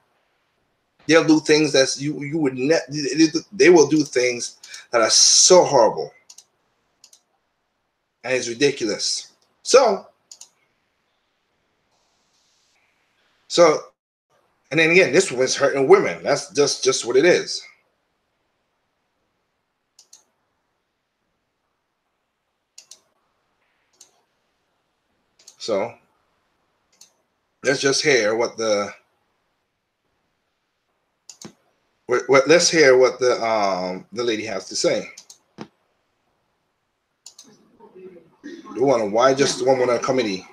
They'll do things that you would not. They will do things that are so horrible, and it's ridiculous. So, and then again, this one's hurting women. That's just what it is. So let's just hear what let's hear what the lady has to say. Why just one on a committee?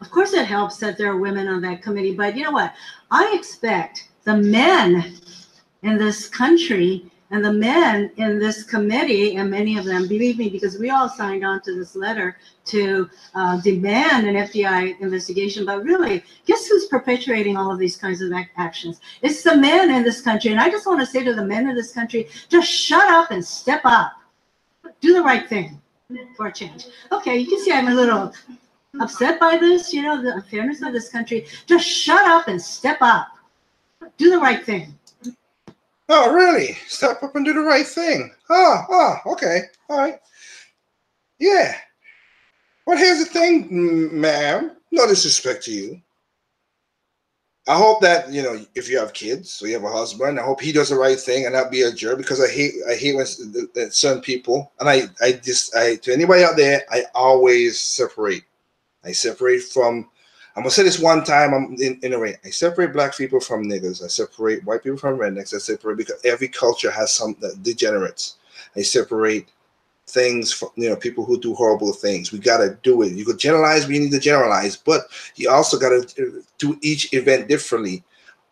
Of course it helps that there are women on that committee, but you know what? I expect the men in this country and the men in this committee, and many of them, believe me, because we all signed on to this letter to demand an FBI investigation, but really, guess who's perpetuating all of these kinds of actions? It's the men in this country, and I just want to say to the men in this country, just shut up and step up. Do the right thing for a change. Okay, you can see I'm a little upset by this, you know, the unfairness of this country. Just shut up and step up. Do the right thing. Oh, really? Step up and do the right thing. Oh, okay. All right. Yeah. Well, here's the thing, ma'am. No disrespect to you. I hope that, you know, if you have kids or you have a husband, I hope he does the right thing and not be a jerk, because I hate when certain people, and I to anybody out there, I always separate. I separate from, I'm gonna say this one time, I'm in a way. I separate black people from niggas. I separate white people from rednecks. I separate, because every culture has some degenerates. I separate things from, you know, people who do horrible things. We gotta do it. You could generalize, we need to generalize, but you also gotta do each event differently.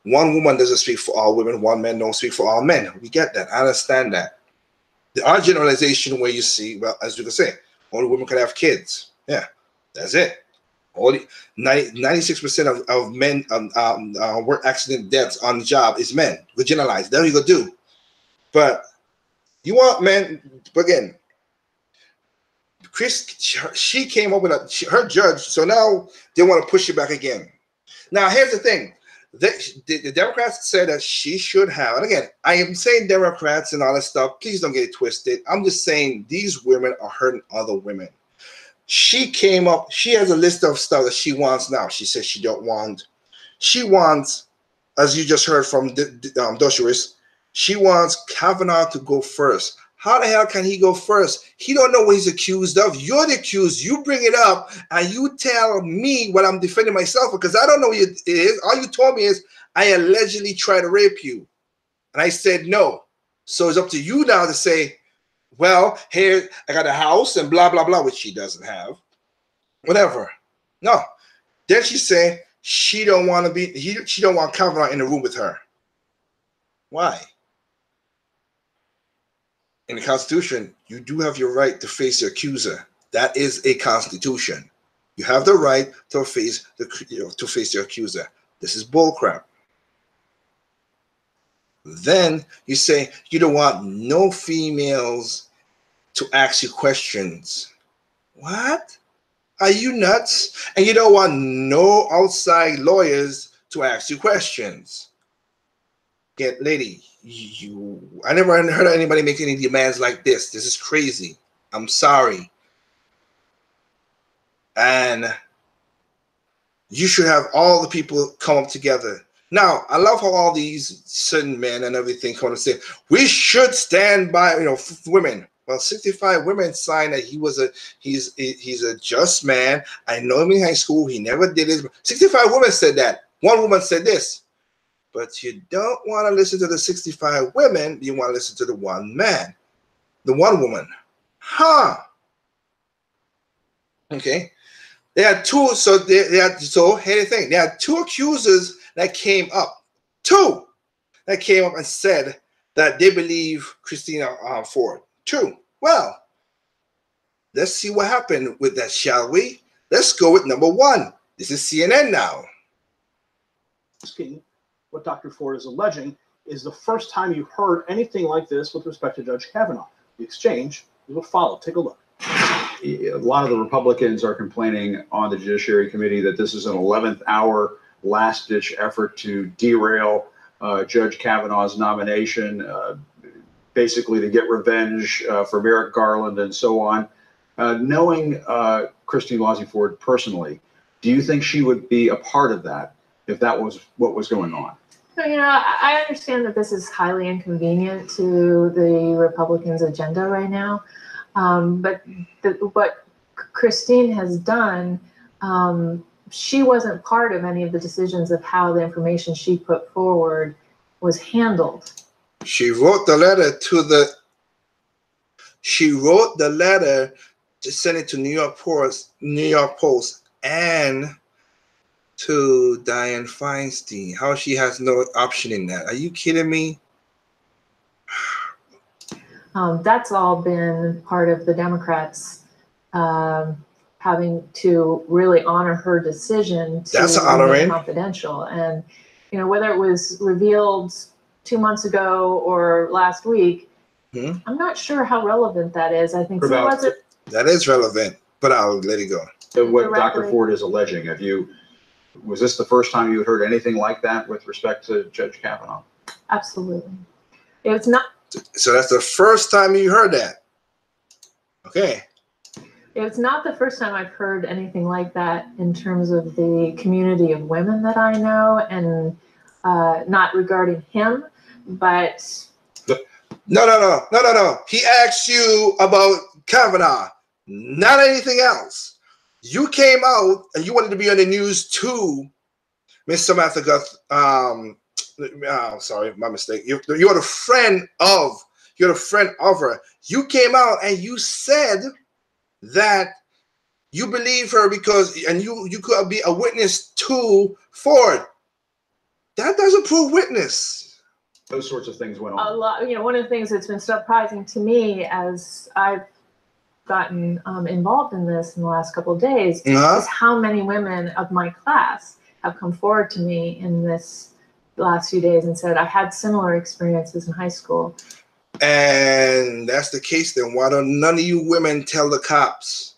One woman doesn't speak for all women, one man don't speak for all men. We get that. I understand that. There are generalization where you see, well, as you can say, only women can have kids. Yeah, that's it. Only 96% of men work accident deaths on the job is men. We generalize. That's what you go do. But you want men, again, she came up with her judge, so now they want to push it back again. Now, here's the thing. The Democrats said that she should have, and again, I am saying Democrats and all that stuff. Please don't get it twisted. I'm just saying these women are hurting other women. She came up, she has a list of stuff that she wants now. She says she don't want. She wants, as you just heard from Dosheris, she wants Kavanaugh to go first. How the hell can he go first? He don't know what he's accused of. You're the accused. You bring it up and you tell me what I'm defending myself because I don't know what it is. All you told me is I allegedly tried to rape you. And I said no. So it's up to you now to say, well, here I got a house and blah, blah, blah, which she doesn't have. Whatever. No. Then she said she don't want to be, she don't want Kavanaugh in the room with her. Why? In the Constitution, you do have your right to face the accuser. That is a Constitution. You have the right to face the accuser. This is bullcrap. Then you say you don't want no females to ask you questions. What? Are you nuts? And you don't want no outside lawyers to ask you questions. Get lady, I never heard of anybody make any demands like this. This is crazy. I'm sorry. And you should have all the people come up together. Now, I love how all these certain men and everything come and say, we should stand by, women. Well, 65 women signed that he's a just man. I know him in high school. He never did this. 65 women said that. One woman said this. But you don't want to listen to the 65 women. You want to listen to the one man, the one woman. Huh. Okay. There are two. So here's the thing. There are two accusers that came up. Two that came up and said that they believe Christina Ford. Two. Well, let's see what happened with that, shall we? Let's go with number one. This is CNN now. What Dr. Ford is alleging is the first time you heard anything like this with respect to Judge Kavanaugh. The exchange will follow. Take a look. A lot of the Republicans are complaining on the Judiciary Committee that this is an 11th hour last-ditch effort to derail Judge Kavanaugh's nomination, basically to get revenge for Merrick Garland and so on. Knowing Christine Blasey Ford personally, do you think she would be a part of that if that was what was going on? So, I understand that this is highly inconvenient to the Republicans' agenda right now. But what Christine has done, she wasn't part of any of the decisions of how the information she put forward was handled. She wrote the letter to send it to New York Post, and to Dianne Feinstein. How she has no option in that? Are you kidding me? That's all been part of the Democrats having to really honor her decision to remain confidential. And whether it was revealed 2 months ago or last week, I'm not sure how relevant that is. I think that is relevant, but I'll let it go. What Dr. Ford is alleging, was this the first time you had heard anything like that with respect to Judge Kavanaugh? Absolutely. It's not. So that's the first time you heard that. Okay. It's not the first time I've heard anything like that in terms of the community of women that I know, and not regarding him, but. No. He asked you about Kavanaugh, not anything else. You came out and you wanted to be on the news too, Miss Samantha Guth. Sorry, my mistake. You're the friend of her. You came out and you said that you believe her and you could be a witness to Ford. That doesn't prove witness. Those sorts of things went on. A lot. One of the things that's been surprising to me as I've gotten involved in this in the last couple of days is how many women of my class have come forward to me in this last few days and said, I had similar experiences in high school. And that's the case, then why don't none of you women tell the cops?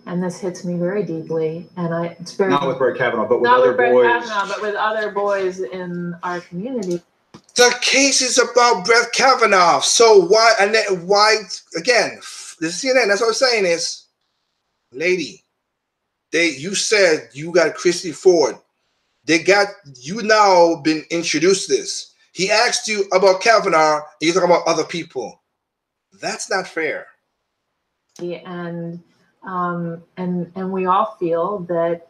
And this hits me very deeply, and it's very not with Brett Kavanaugh, but with not other with Brett boys. Kavanaugh, but with other boys in our community. The case is about Brett Kavanaugh. So why? And then why again? The CNN. That's what I'm saying is, lady, you said you got Christy Ford. They got you now been introduced to this. He asked you about Kavanaugh, and you talk about other people. That's not fair. And we all feel that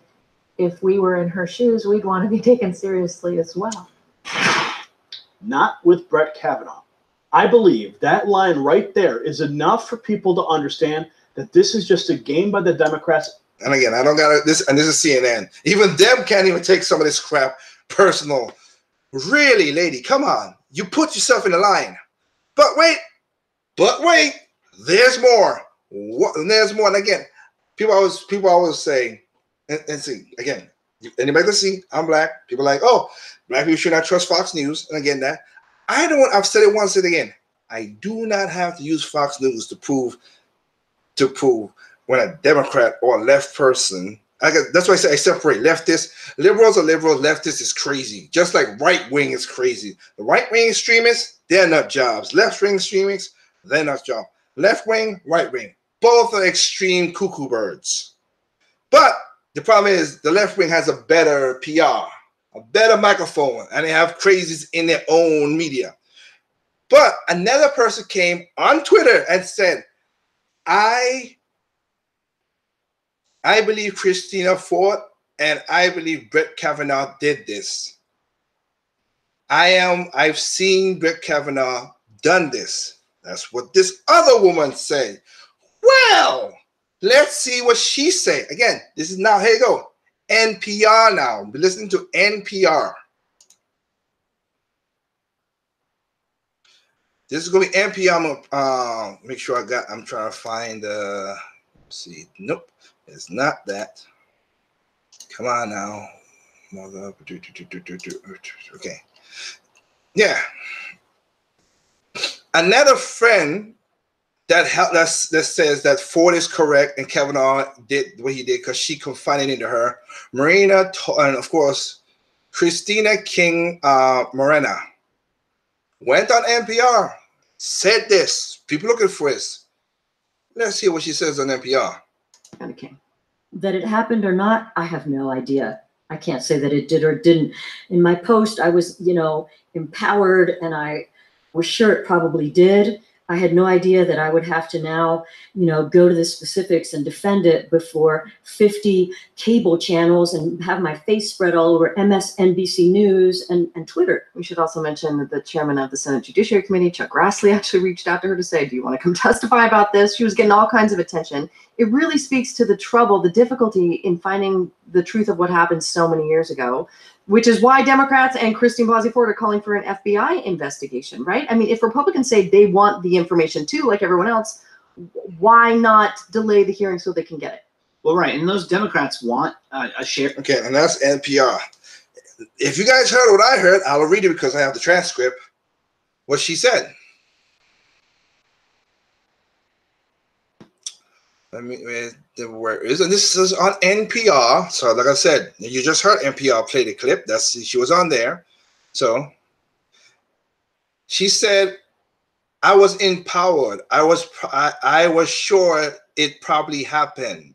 if we were in her shoes, we'd want to be taken seriously as well. Not with Brett Kavanaugh. I believe that line right there is enough for people to understand that this is just a game by the Democrats. And again, I don't got this, and this is CNN. Even them can't even take some of this crap personal. Really, lady, come on. You put yourself in the line. But wait, there's more. There's more. And again, people always say, and see, again, anybody can see, I'm black. People are like, oh, black people should not trust Fox News. And again, I've said it once and again. I do not have to use Fox News to prove when a Democrat or a left person, that's why I say I separate leftists. Liberals are liberals, leftists is crazy. Just like right wing is crazy. The right wing extremists, they're not jobs. Left wing extremists, they're not jobs. Left wing, right wing. Both are extreme cuckoo birds. But the problem is the left wing has a better PR, a better microphone, and they have crazies in their own media. But another person came on Twitter and said, I believe Christina Ford and I believe Brett Kavanaugh did this. I've seen Brett Kavanaugh done this. That's what this other woman said. Well, let's see what she said. Again, this is now, here you go. NPR now. Be listening to NPR. This is going to be NPR. I'm going to make sure I'm trying to find, let's see. Nope. It's not that. Come on now. Okay. Yeah. Another friend that says that Ford is correct and Kavanaugh did what he did because she confided into her. Marina, and of course, Christina King Morena went on NPR, said this. People looking for this. Let's hear what she says on NPR. Okay. That it happened or not, I have no idea. I can't say that it did or didn't. In my post, I was, empowered, and I was sure it probably did. I had no idea that I would have to now, go to the specifics and defend it before 50 cable channels and have my face spread all over MSNBC News and Twitter. We should also mention that the chairman of the Senate Judiciary Committee, Chuck Grassley, actually reached out to her to say, do you want to come testify about this? She was getting all kinds of attention. It really speaks to the trouble, the difficulty in finding the truth of what happened so many years ago, which is why Democrats and Christine Blasey Ford are calling for an FBI investigation, right? I mean, if Republicans say they want the information too, like everyone else, why not delay the hearing so they can get it? Well, right, and those Democrats want a share. Okay, and that's NPR. If you guys heard what I heard, I'll read it because I have the transcript. What she said. Where is it? This is on NPR. So, like I said, you just heard NPR play the clip. She was on there. So, she said, "I was empowered. I was sure it probably happened."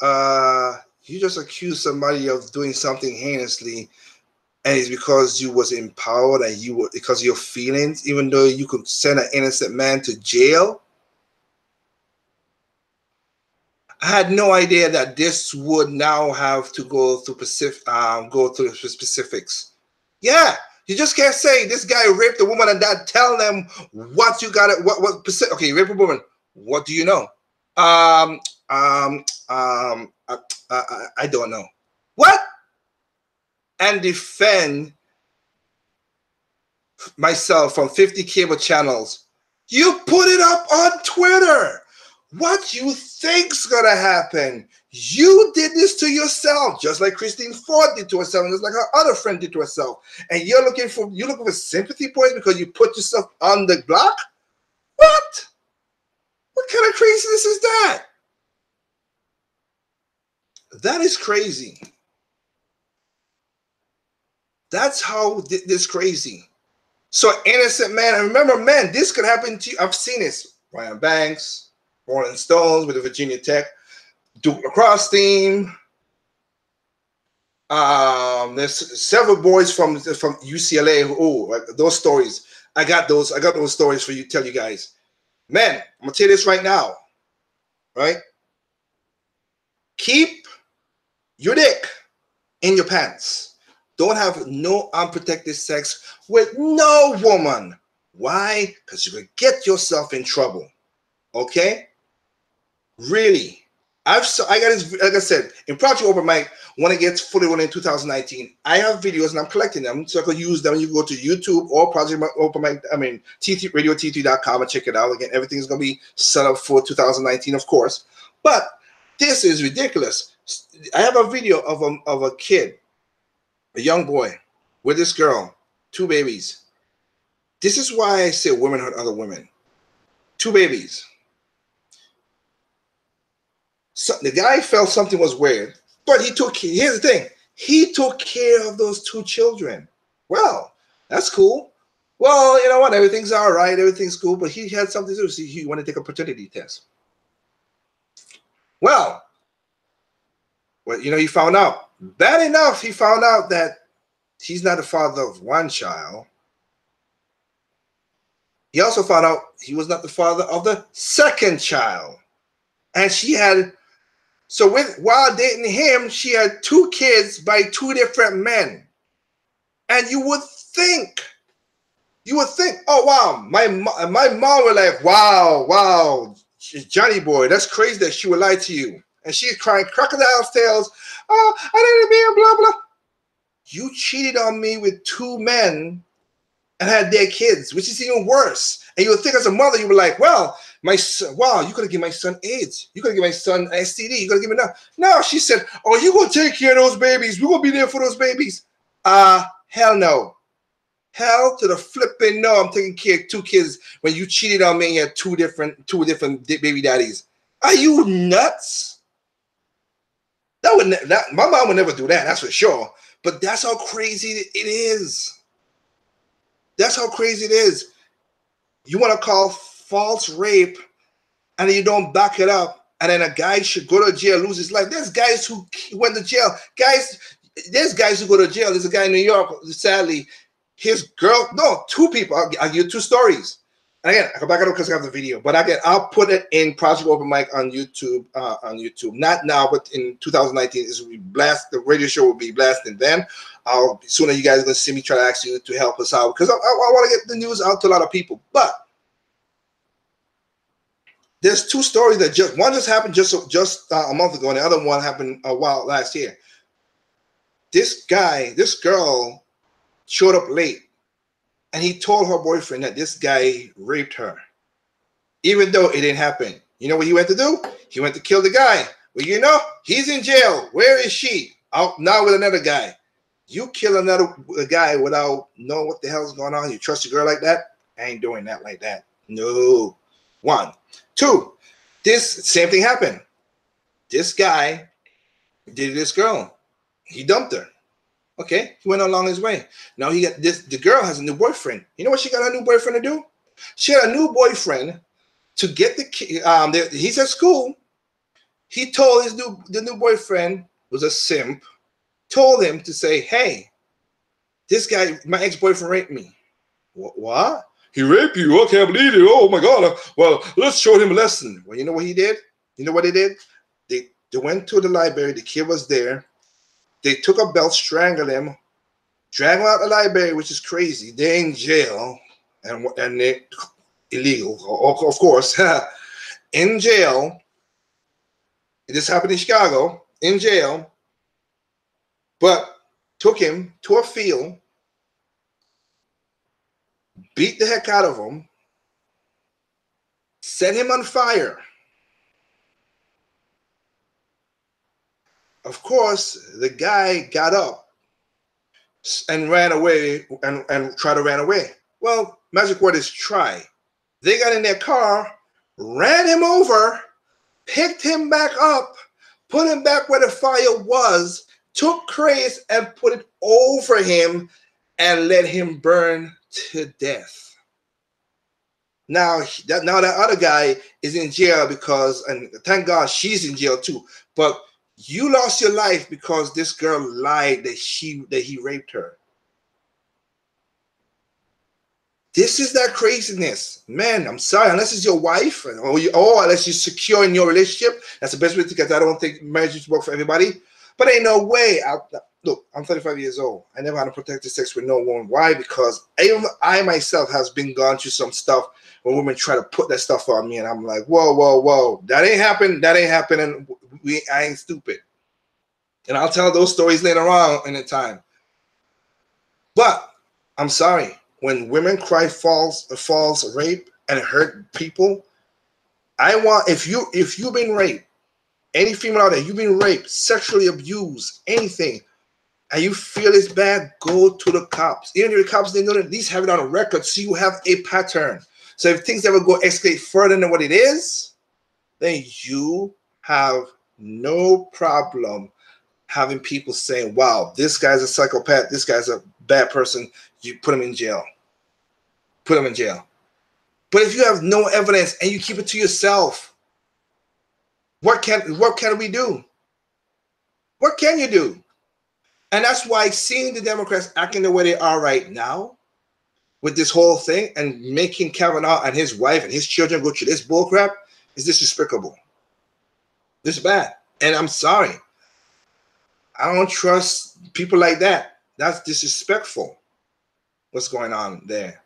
You just accused somebody of doing something heinously, and it's because you was empowered and because of your feelings, even though you could send an innocent man to jail. I had no idea that this would now have to go through specifics. Yeah, you just can't say this guy raped a woman and that tell them what you got. Okay, you raped a woman. What do you know? I don't know. What? And defend myself from 50 cable channels You put it up on Twitter. What you think's gonna happen? You did this to yourself, just like Christine Ford did to herself, and just like her other friend did to herself. And you're looking for sympathy points because you put yourself on the block? What? What kind of craziness is that? That is crazy. That's how this crazy. So innocent man, and remember, man, this could happen to you. I've seen this. Brian Banks, Rolling Stones with the Virginia Tech, Duke lacrosse team. There's several boys from UCLA who, those stories. I got those stories for you, tell you guys. Man, I'm gonna tell you this right now. Right? Keep your dick in your pants. Don't have no unprotected sex with no woman. Why? Because you could get yourself in trouble. Okay? Really. I got this, like I said, in Project Open Mic, when it gets fully running in 2019, I have videos and I'm collecting them so I can use them. You can go to YouTube or Project Open Mic, radiot3.com and check it out. Again, everything's going to be set up for 2019, of course. But this is ridiculous. I have a video of a kid, a young boy, with this girl, 2 babies. This is why I say women hurt other women. 2 babies. So the guy felt something was weird, but here's the thing, he took care of those 2 children. Well, that's cool. Well, you know what, everything's all right, everything's cool, but he had something to do, so he wanted to take a paternity test. Well, you know, he found out, bad enough, he found out that he's not the father of 1 child. He also found out he was not the father of the 2nd child. And she had, so while dating him, she had 2 kids by 2 different men. And you would think, oh wow, my mom would like, wow, Johnny boy, that's crazy that she would lie to you. And she's crying crocodile's tails. Oh, I didn't mean blah blah. You cheated on me with 2 men and had their kids, which is even worse. And you would think as a mother, you were like, well, my son, wow, you could have given my son AIDS. You could have given my son STD. You could have given enough. No, she said, oh, you're going to take care of those babies. We're going to be there for those babies. Hell no. Hell to the flipping no. I'm taking care of 2 kids when you cheated on me and you had two different baby daddies. Are you nuts? My mom would never do that, that's for sure. But that's how crazy it is. That's how crazy it is. You want to call false rape and you don't back it up, and then a guy should go to jail, lose his life. There's guys who went to jail. There's guys who go to jail. There's a guy in New York, sadly, his girl, no, 2 people. I'll give you 2 stories. And again, I go back it up because I have the video. But again, I'll put it in Project Open Mic on YouTube. Not now, but in 2019, it will be blast. The radio show will be blasting then. Sooner you guys are gonna see me try to ask you to help us out because I want to get the news out to a lot of people. But there's 2 stories that one just happened just a month ago, and the other one happened a while last year. This girl showed up late, and he told her boyfriend that this guy raped her, even though it didn't happen. You know what he went to do? He went to kill the guy. Well, you know, he's in jail. Where is she? Out now with another guy. You kill another guy without knowing what the hell's going on. You trust a girl like that? I ain't doing that like that. No. 1. 2, this same thing happened. This guy did this girl. He dumped her. Okay, he went along his way. Now he got this. The girl has a new boyfriend. You know what she got her new boyfriend to do? She had a new boyfriend to get the kid. He's at school. He told the new boyfriend was a simp. Told him to say, "Hey, this guy, my ex-boyfriend, raped me." What? He raped you? I can't believe it. Oh my God. Well, let's show him a lesson. Well, you know what he did? You know what they did? They went to the library. The kid was there. They took a belt, strangled him, dragged him out of the library, which is crazy. They're in jail, and they're illegal, of course. In jail. This happened in Chicago. In jail. But took him to a field, beat the heck out of him, set him on fire. Of course, the guy got up and ran away and tried to run away. Well, magic word is try. They got in their car, ran him over, picked him back up, put him back where the fire was, took craze and put it over him and let him burn to death. Now that other guy is in jail because, and thank God she's in jail too, but you lost your life because this girl lied that he raped her. This is that craziness. Man, I'm sorry, unless it's your wife or unless you're secure in your relationship, that's the best way to get. I don't think marriage work for everybody, but ain't no way. Look, I'm 35 years old. I never had a protected sex with no woman. Why? Because I myself has been gone through some stuff when women try to put that stuff on me, and I'm like, whoa, whoa, whoa, that ain't happened. That ain't happening. I ain't stupid. And I'll tell those stories later on in the time. But I'm sorry. When women cry false rape and hurt people, I want, if you've been raped, any female out there, you've been raped, sexually abused, anything, and you feel it's bad, go to the cops. Even if the cops didn't know that, at least have it on a record so you have a pattern. So if things ever go escalate further than what it is, then you have no problem having people saying, wow, this guy's a psychopath, this guy's a bad person, you put him in jail. Put him in jail. But if you have no evidence and you keep it to yourself, what can we do? What can you do? And that's why seeing the Democrats acting the way they are right now with this whole thing and making Kavanaugh and his wife and his children go through this bullcrap is disrespectful. This is bad. And I'm sorry. I don't trust people like that. That's disrespectful. What's going on there?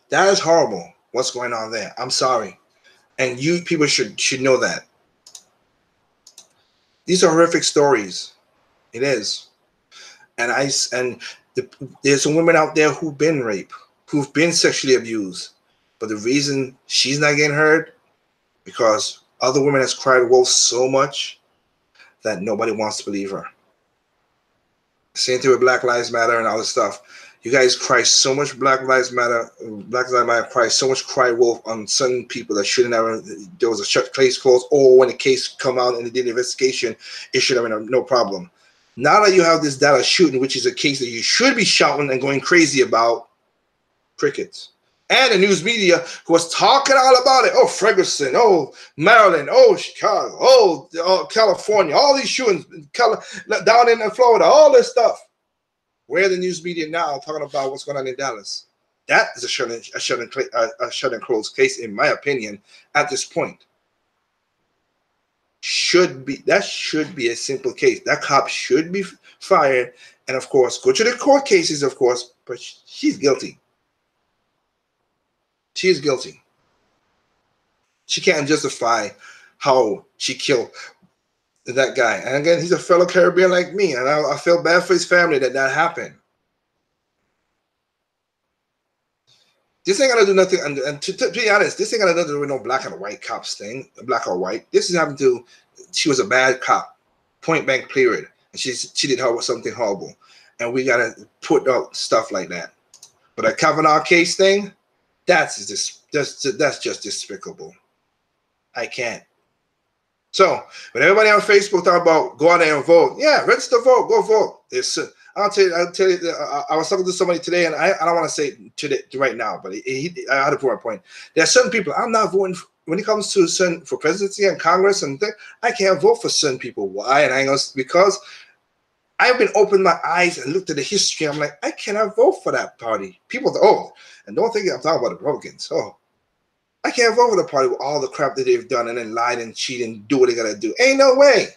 That is horrible. What's going on there? I'm sorry. And you people should know that. These are horrific stories. It is. And there's some women out there who've been raped, who've been sexually abused. But the reason she's not getting heard, because other women has cried wolf so much that nobody wants to believe her. Same thing with Black Lives Matter and all this stuff. You guys cry so much Black Lives Matter cry so much cry wolf on certain people that shouldn't have. There was a case closed, or when the case come out and they did the investigation, it should have been no problem. Now that you have this Dallas shooting, which is a case that you should be shouting and going crazy about, crickets. And the news media who was talking all about it. Oh, Ferguson. Oh, Maryland. Oh, Chicago. Oh, California. All these shootings down in Florida. All this stuff. Where the news media now talking about what's going on in Dallas? That is a shut and close case, in my opinion, at this point. That should be a simple case. That cop should be fired, and of course, go to the court cases, of course, but she's guilty. She is guilty. She can't justify how she killed that guy. And again, he's a fellow Caribbean like me, and I feel bad for his family that happened. This ain't gonna do nothing, and to be honest, this ain't gonna do nothing with no black and white cops thing, black or white. This is having to. She was a bad cop, point blank period, and she did something horrible, and we gotta put out stuff like that. But a Kavanaugh case thing, that's just despicable. I can't. So when everybody on Facebook talk about go out there and vote, yeah, register vote, go vote. I'll tell you. I was talking to somebody today, and I don't want to say today right now, but I had to prove my point. There are certain people I'm not voting when it comes to for presidency and Congress and things. I can't vote for certain people. Why? And because I've been opening my eyes and looked at the history. I'm like, I cannot vote for that party. People, and don't think I'm talking about the Republicans. I can't vote for the party with all the crap that they've done and then lied and cheated and do what they gotta do. Ain't no way.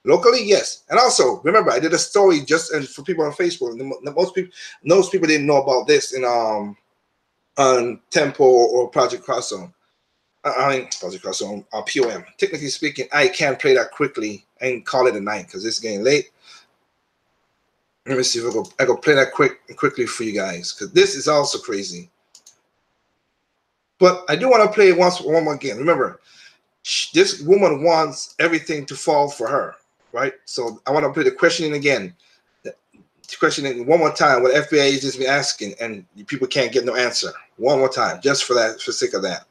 Locally, yes. And also, remember, I did a story and for people on Facebook. Most people didn't know about this in on Tempo or Project Crosszone. Project Crosszone, POM. Technically speaking, I can't play that quickly and call it a night because it's getting late. Let me see if I go play that quickly for you guys, because this is also crazy. But I do want to play it one more again. Remember, this woman wants everything to fall for her, right? So I want to play the questioning again. The questioning one more time. What FBI agents be asking, and people can't get no answer. One more time, just for the sake of that.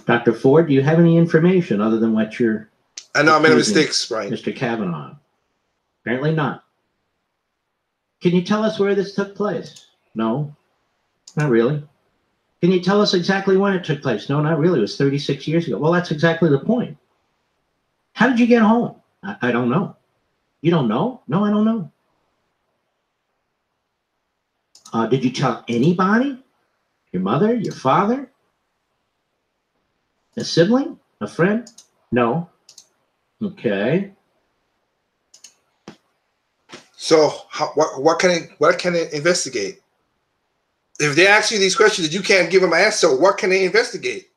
Dr. Ford, do you have any information other than what you're... I know I made mistakes, Brian. Mr. Kavanaugh. Apparently not. Can you tell us where this took place? No, not really. Can you tell us exactly when it took place? No, not really. It was 36 years ago. Well, that's exactly the point. How did you get home? I don't know. You don't know? No, I don't know. Did you tell anybody? Your mother? Your father? A sibling? A friend? No. Okay. So what can they investigate? If they ask you these questions that you can't give them an answer, what can they investigate?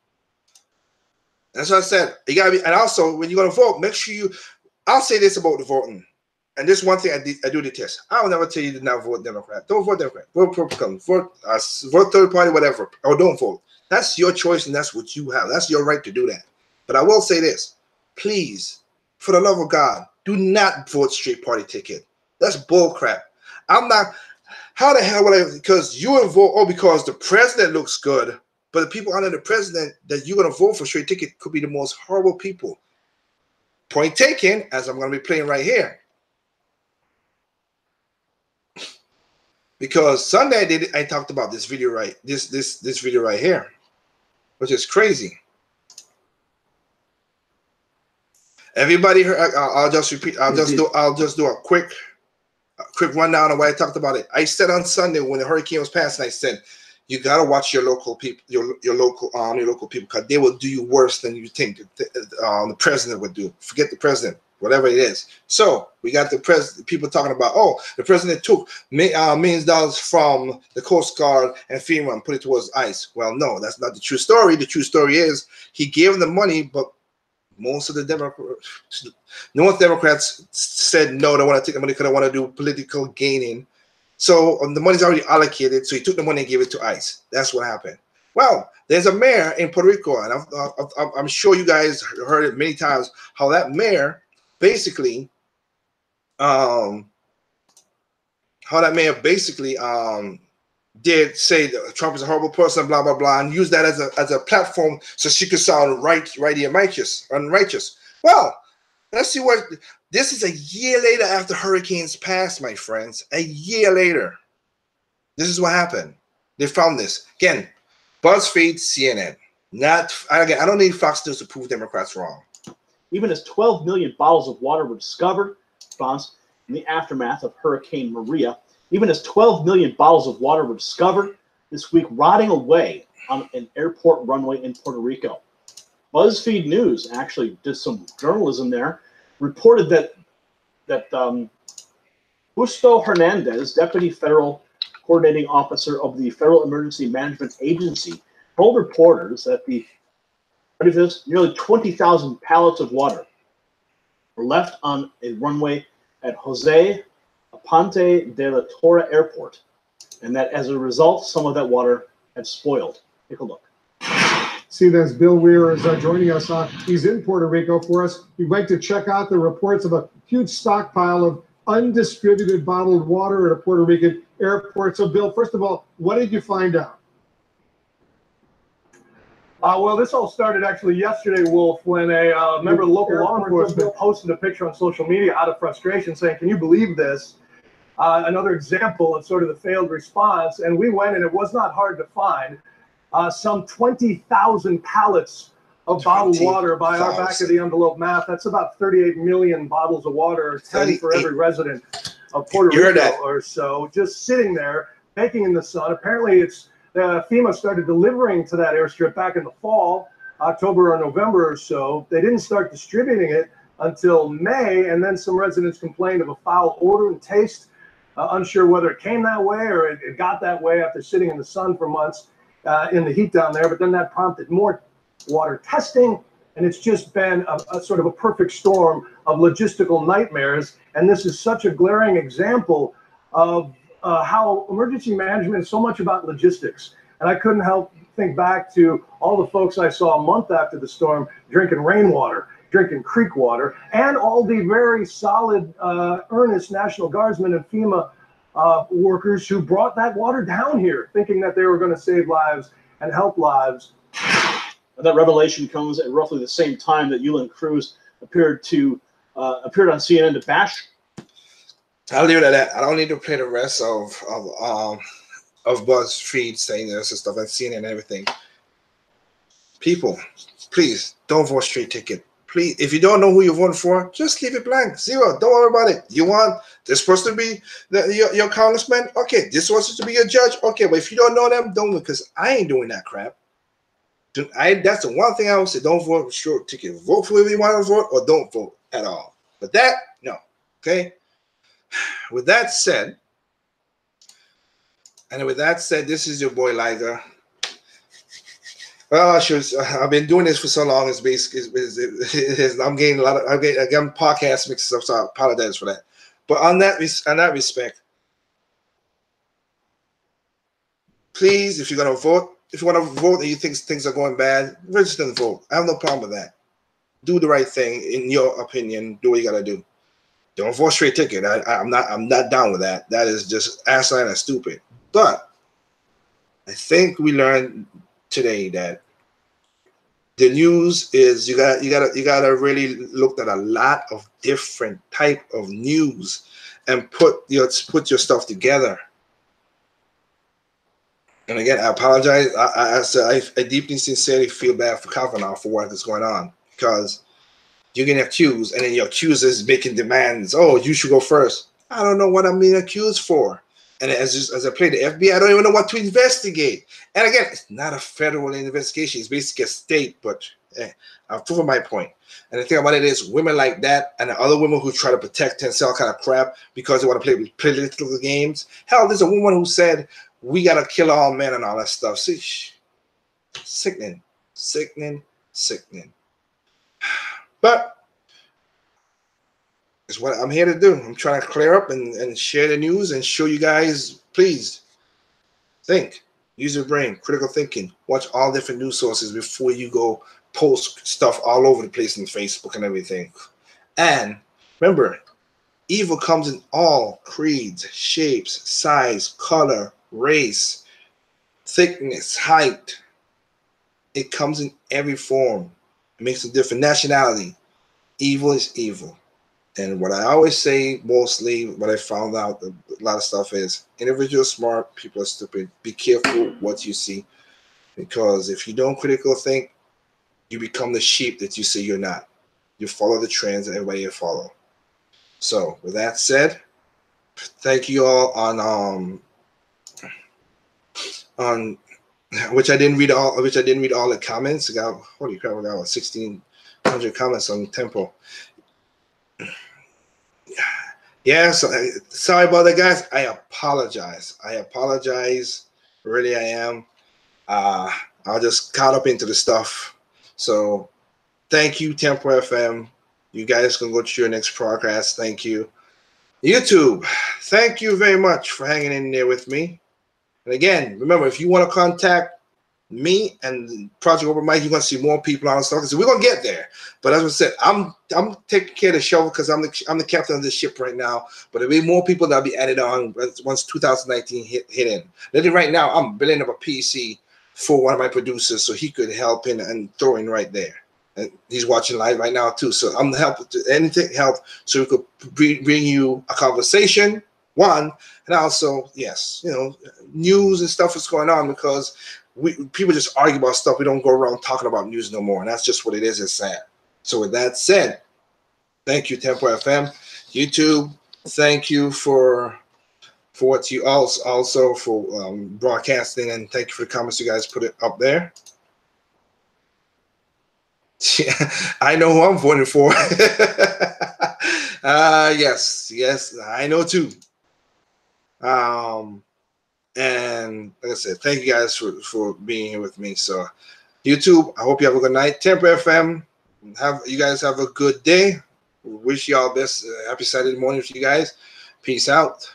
That's what I said. You gotta be, and also when you're gonna vote, make sure you. I'll say this about the voting, and this one thing I do detest. I will never tell you to not vote Democrat. Don't vote Democrat. Vote Republican. Vote third party, whatever, or don't vote. That's your choice, and that's what you have. That's your right to do that. But I will say this: please, for the love of God, do not vote straight party ticket. That's bull crap. I'm not. How the hell would I? Because you would vote, because the president looks good, but the people under the president that you're going to vote for straight ticket could be the most horrible people. Point taken, as I'm going to be playing right here. Because Sunday I talked about this video right, this video right here, which is crazy. Everybody heard? I'll just repeat. I'll just do a quick rundown of why I talked about it. I said on Sunday when the hurricane was passing, I said, you gotta watch your local people, your local people, because they will do you worse than you think the president would do. Forget the president, whatever it is. So we got the people talking about, oh, the president took millions of dollars from the Coast Guard and FEMA and put it towards ICE. Well, no, that's not the true story. The true story is he gave them the money, but most of the Democrats said no, they want to take the money because they want to do political gaining. So the money's already allocated, so he took the money and gave it to ICE. That's what happened. Well, there's a mayor in Puerto Rico, and I'm sure you guys heard it many times, how that mayor basically, did say that Trump is a horrible person, blah, blah, blah, and use that as a platform so she could sound righty and unrighteous. Well, let's see what, this is a year later after hurricanes passed, my friends. A year later. This is what happened. They found this. Again, BuzzFeed, CNN. I don't need Fox News to prove Democrats wrong. Even as 12 million bottles of water were discovered in the aftermath of Hurricane Maria, even as 12 million bottles of water were discovered this week rotting away on an airport runway in Puerto Rico. BuzzFeed News actually did some journalism there, reported that Justo Hernandez, Deputy Federal Coordinating Officer of the Federal Emergency Management Agency, told reporters that nearly 20,000 pallets of water were left on a runway at Jose Aponte de la Torre Airport, and that as a result, some of that water had spoiled. Take a look. See, that's Bill Weir is joining us. He's in Puerto Rico for us. We'd like to check out the reports of a huge stockpile of undistributed bottled water at a Puerto Rican airport. So, Bill, first of all, what did you find out? Well, this all started actually yesterday, Wolf, when a member of the local law enforcement posted a picture on social media out of frustration saying, can you believe this? Another example of sort of the failed response. And we went, and it was not hard to find, some 20,000 pallets of bottled water by our back of the envelope math. That's about 38 million bottles of water, 10 for every resident of Puerto Rico or so, just sitting there, baking in the sun. Apparently, FEMA started delivering to that airstrip back in the fall, October or November or so. They didn't start distributing it until May, and then some residents complained of a foul odor and taste, unsure whether it came that way or it got that way after sitting in the sun for months in the heat down there. But then that prompted more water testing, and it's just been a sort of a perfect storm of logistical nightmares. And this is such a glaring example of how emergency management is so much about logistics. And I couldn't help think back to all the folks I saw a month after the storm drinking rainwater, drinking creek water, and all the very solid, earnest National Guardsmen and FEMA workers who brought that water down here, thinking that they were going to save lives and help lives. And that revelation comes at roughly the same time that Yulin Cruz appeared on CNN to bash. I'll leave it at that. I don't need to play the rest of BuzzFeed saying this and stuff and CNN and everything. People, please don't vote straight ticket. Please, if you don't know who you're voting for, just leave it blank. 0. Don't worry about it. You want this person to be your congressman? Okay. This person to be your judge? Okay. But if you don't know them, don't, because I ain't doing that crap. That's the one thing I would say. Don't vote short ticket. Vote for whoever you want to vote, or don't vote at all. But that, no. Okay. With that said, this is your boy Liger. Well, I've been doing this for so long. It's basically, I'm getting a lot of, I'm getting podcast mixed up, so I apologize for that. But on that respect, please, if you're gonna vote, if you want to vote and you think things are going bad, register and vote. I have no problem with that. Do the right thing in your opinion. Do what you gotta do. Don't vote straight ticket. I'm not down with that. That is just asinine and stupid. But I think we learned today that the news is you gotta really look at a lot of different type of news and put your stuff together. And again, I apologize. I deeply, sincerely feel bad for Kavanaugh for what is going on, because you're getting accused, and then your accuser is making demands. Oh, you should go first. I don't know what I'm being accused for. And as I play the FBI, I don't even know what to investigate. And again, it's not a federal investigation. It's basically a state, but I've proven my point. And the thing about it is, women like that and the other women who try to protect and sell kind of crap because they want to play political games. Hell, there's a woman who said, we got to kill all men and all that stuff. See, sickening, sickening, sickening. But it's what I'm here to do. I'm trying to clear up and share the news and show you guys, please, think. Use your brain, critical thinking. Watch all different news sources before you go post stuff all over the place on Facebook and everything. And remember, evil comes in all creeds, shapes, size, color, race, thickness, height. It comes in every form. It makes a different nationality. Evil is evil. And what I always say, mostly what I found out, a lot of stuff is individuals smart, people are stupid. Be careful what you see, because if you don't critical think, you become the sheep that you say you're not. You follow the trends and everybody you follow. So with that said, thank you all on which I didn't read all the comments. I got, holy crap, I got 1,600 comments on Tempo. Yeah, so sorry about that, guys. I apologize. Really, I am. I just caught up into the stuff. So thank you, Tempo FM. You guys can go to your next progress. Thank you. YouTube, thank you very much for hanging in there with me. And again, remember, if you want to contact me and Project Open Mic, you're going to see more people on the stuff. So we're going to get there. But as I said, I'm taking care of the show because I'm the captain of the ship right now. But there'll be more people that'll be added on once 2019 hit in. Literally right now, I'm building up a PC for one of my producers so he could help in and throw in right there. And he's watching live right now too. So I'm helping to anything help so we could bring you a conversation. One, and also, yes, you know, news and stuff is going on because people just argue about stuff. We don't go around talking about news no more, and that's just what it is. It's sad. So with that said, thank you, Tempo FM, YouTube. Thank you for what you also for broadcasting, and thank you for the comments you guys put it up there. I know who I'm voting for. Yes, I know too. And like I said, thank you guys for being here with me. So YouTube, I hope you have a good night. Tempo FM, you guys have a good day. Wish you all best. Happy Saturday morning to you guys. Peace out.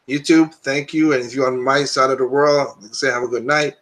YouTube, thank you. And if you're on my side of the world, like I say, have a good night.